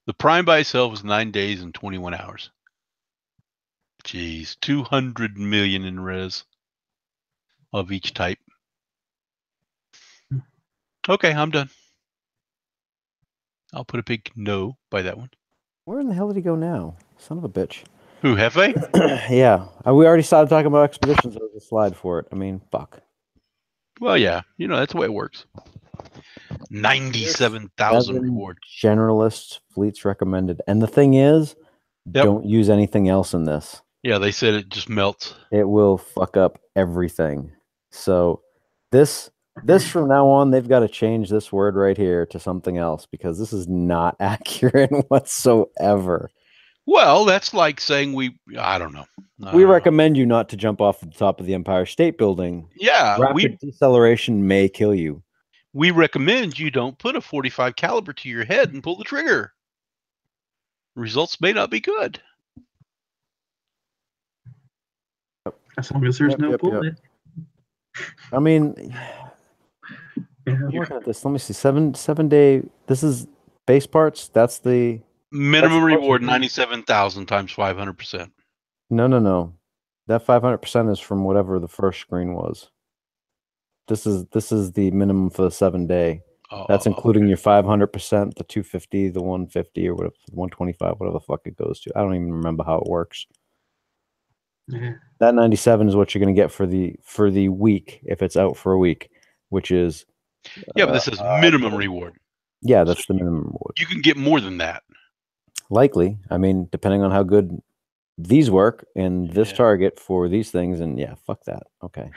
The prime by itself is 9 days and 21 hours. Jeez, 200 million in res of each type. Okay, I'm done. I'll put a big no by that one. Where in the hell did he go now? Son of a bitch. Who, Hefe? Yeah. We already started talking about expeditions. There was a slide for it. I mean, fuck. Well, yeah, that's the way it works. 97,000 7 reward. generalist fleets recommended. And the thing is, don't use anything else in this. Yeah, they said it just melts. It will fuck up everything. So this from now on, they've got to change this word right here to something else because this is not accurate whatsoever. Well, that's like saying I don't know. We recommend you not to jump off the top of the Empire State Building. Yeah, Rapid deceleration may kill you. We recommend you don't put a 45 caliber to your head and pull the trigger. Results may not be good. As long as there's no bullet. I mean, I'm looking at this. Let me see. 7 day. This is base parts. That's the minimum reward. 97,000 times 500%. No. That 500% is from whatever the first screen was. This is the minimum for the 7 day. That's including your 500%, the 250, the 150, or whatever, 125, whatever the fuck it goes to. I don't even remember how it works. Yeah. That 97 is what you're going to get for the week if it's out for a week, which is but this is minimum reward. Yeah, that's the minimum reward. You can get more than that. Likely. I mean, depending on how good these work and this target for these things, and fuck that. Okay.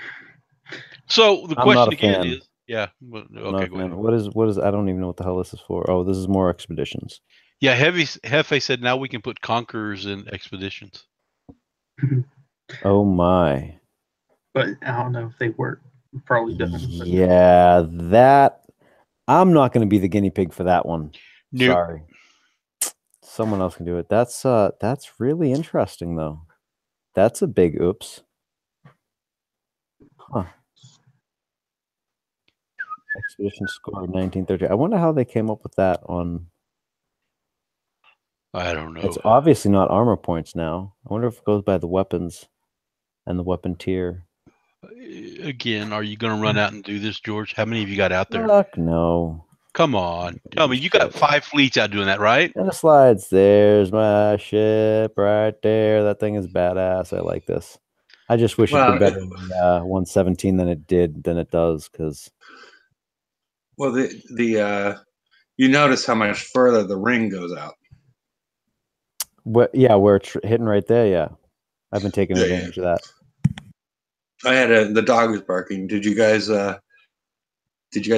So the question again is, okay. Go ahead. What is? I don't even know what the hell this is for. Oh, this is more expeditions. Yeah, Hefe said now we can put conquerors in expeditions. Oh my. But I don't know if they work. Probably doesn't. Yeah, that I'm not going to be the guinea pig for that one. Nope. Sorry. Someone else can do it. That's really interesting though. That's a big oops. Huh. Expedition score 1930. I wonder how they came up with that on. I don't know. It's obviously not armor points now. I wonder if it goes by the weapons and the weapon tier. Again, are you going to run out and do this, George? How many have you got out there? Fuck no. Come on. Tell me, you got 5 fleets out doing that, right? And the slides. There's my ship right there. That thing is badass. I like this. I just wish it did better in 117 than it does, because. Well, you notice how much further the ring goes out. Yeah, where it's hitting right there. Yeah, I've been taking advantage of that. I had the dog was barking. Did you guys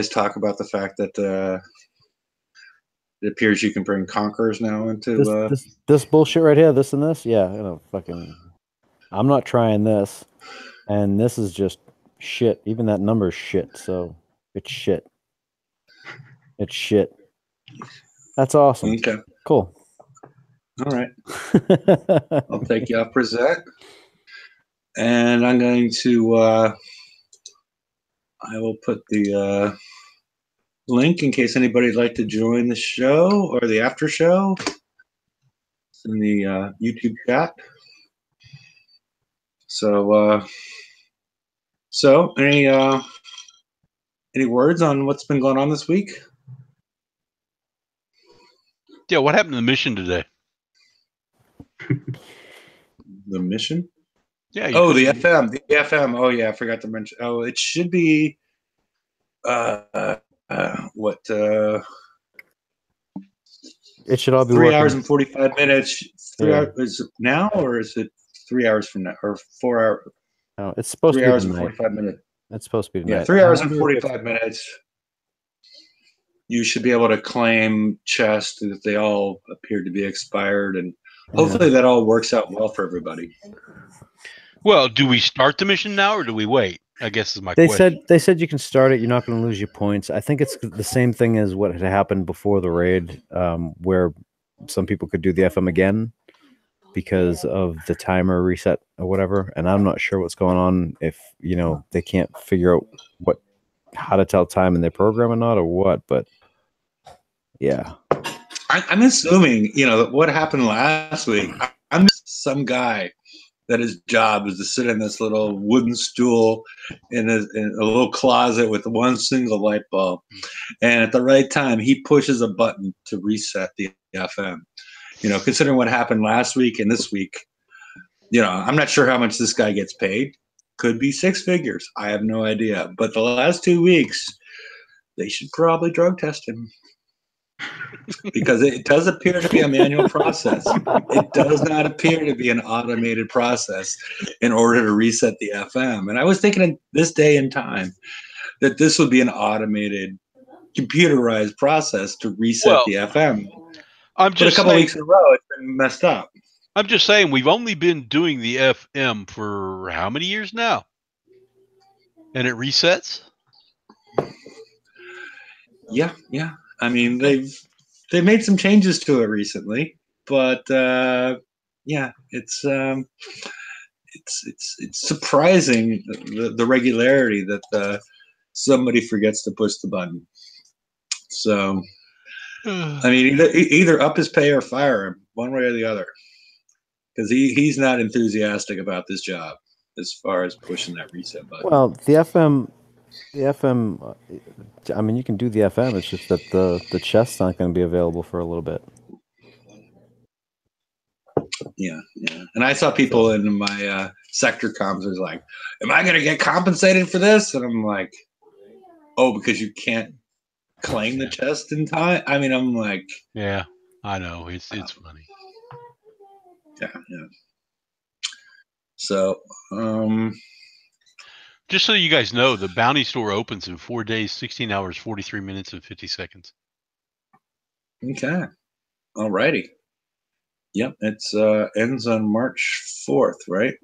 talk about the fact that it appears you can bring conquerors now into this bullshit right here? This and this? Yeah, I'm not trying this, and this is just shit. Even that number is shit. So it's shit. It's shit. That's awesome. Okay. Cool. All right. I'll take you off present. And I'm going to I will put the link in case anybody'd like to join the show or the after show. It's in the YouTube chat. So any words on what's been going on this week? Yeah, what happened to the mission today? The mission? Yeah. The FM. The FM. Oh yeah, I forgot to mention. Oh, it should be it should all be 3 hours and 45 minutes. 3 hours is it now, or is it 3 hours from now, or 4 hours? No, it's supposed 3 to be hours and 45 minutes. It's supposed to be tonight. Yeah, 3 hours and 45 minutes. You should be able to claim chests that they all appear to be expired, and hopefully that all works out well for everybody. Well, do we start the mission now or do we wait? I guess is my question. They said you can start it. You're not going to lose your points. I think it's the same thing as what had happened before the raid, where some people could do the FM again because of the timer reset or whatever. And I'm not sure what's going on, if they can't figure out how to tell time in their program or not, or what. But yeah, I'm assuming what happened last week. I'm some guy that his job is to sit in this little wooden stool in a little closet with one single light bulb. And at the right time, he pushes a button to reset the FM. Considering what happened last week and this week, I'm not sure how much this guy gets paid. Could be 6 figures. I have no idea. But the last 2 weeks, they should probably drug test him. Because it does appear to be a manual process. It does not appear to be an automated process in order to reset the FM. And I was thinking in this day and time that this would be an automated, computerized process to reset the FM. But a couple weeks in a row, it's been messed up. I'm just saying, we've only been doing the FM for how many years now? And it resets? Yeah. I mean, they've made some changes to it recently, but it's surprising the regularity that somebody forgets to push the button. So, I mean, either up his pay or fire him, one way or the other, because he's not enthusiastic about this job as far as pushing that reset button. Well, the FM, I mean, you can do the FM. It's just that the chest's not going to be available for a little bit. Yeah. And I saw people in my sector comms was like, "Am I going to get compensated for this?" And I'm like, "Oh, because you can't claim the chest in time." I mean, I'm like, "Yeah, I know. It's funny." Yeah. So, just so you guys know, the bounty store opens in 4 days, 16 hours, 43 minutes, and 50 seconds. Okay. All righty. Yep. It's ends on March 4th, right?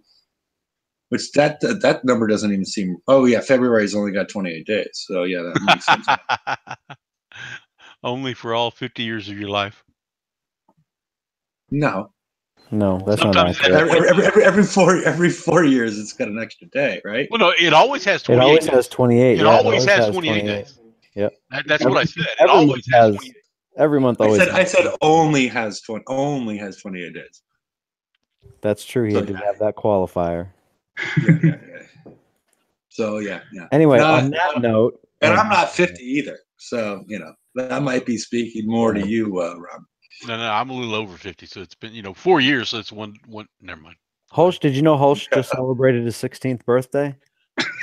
Which that number doesn't even seem. Oh yeah, February's only got 28 days. So yeah, that makes sense. Only for all 50 years of your life. No, that's sometimes not accurate. every 4 years, it's got an extra day, right? Well, no, it always has 28. It always has 28. It always has 28 days. Yep. That's what I said. It always has 28. Every month I always. said only has 28 days. That's true. He So, had to have that qualifier. Yeah. So yeah. Anyway, Not- on that note, And I'm not 50 either. So, that might be speaking more to you, Rob. No, I'm a little over 50, so it's been 4 years. So it's one. Never mind. Holsch, did you know Holsch just celebrated his 16th birthday?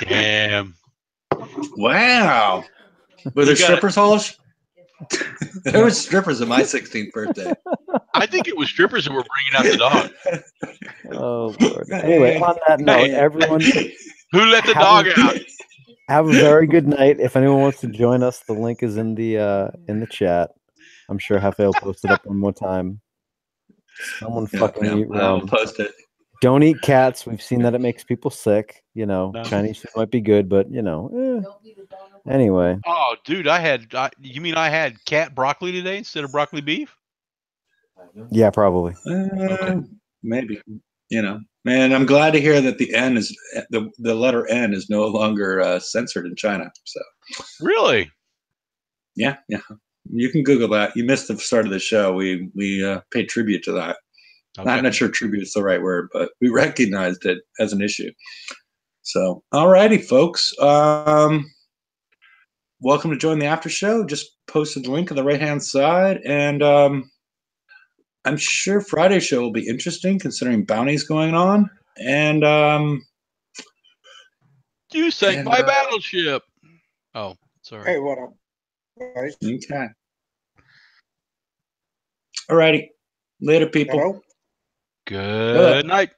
Damn. Wow. Were there strippers, Holsch? There was strippers at my 16th birthday. I think it was strippers that were bringing out the dog. Oh, Lord. Anyway, on that note, everyone, Who let the dog out? have a very good night. If anyone wants to join us, the link is in the chat. I'm sure Hefe will post it up one more time. Someone fucking eat I'll rum. post it. Don't eat cats. We've seen that it makes people sick. Chinese food might be good, but Anyway. Oh, dude, you mean I had cat broccoli today instead of broccoli beef? Yeah, probably. Okay. Maybe. Man, I'm glad to hear that the N is the letter N is no longer censored in China. So. Really? Yeah. You can Google that. You missed the start of the show. We paid tribute to that. Okay. I'm not sure tribute is the right word, but we recognized it as an issue. So, all righty, folks. Welcome to join the after show. Just posted the link on the right-hand side, and I'm sure Friday's show will be interesting considering bounties going on. And you sank my battleship. Oh, sorry. Hey, what up, guys? Okay. All righty. Later, people. Hello? Good night.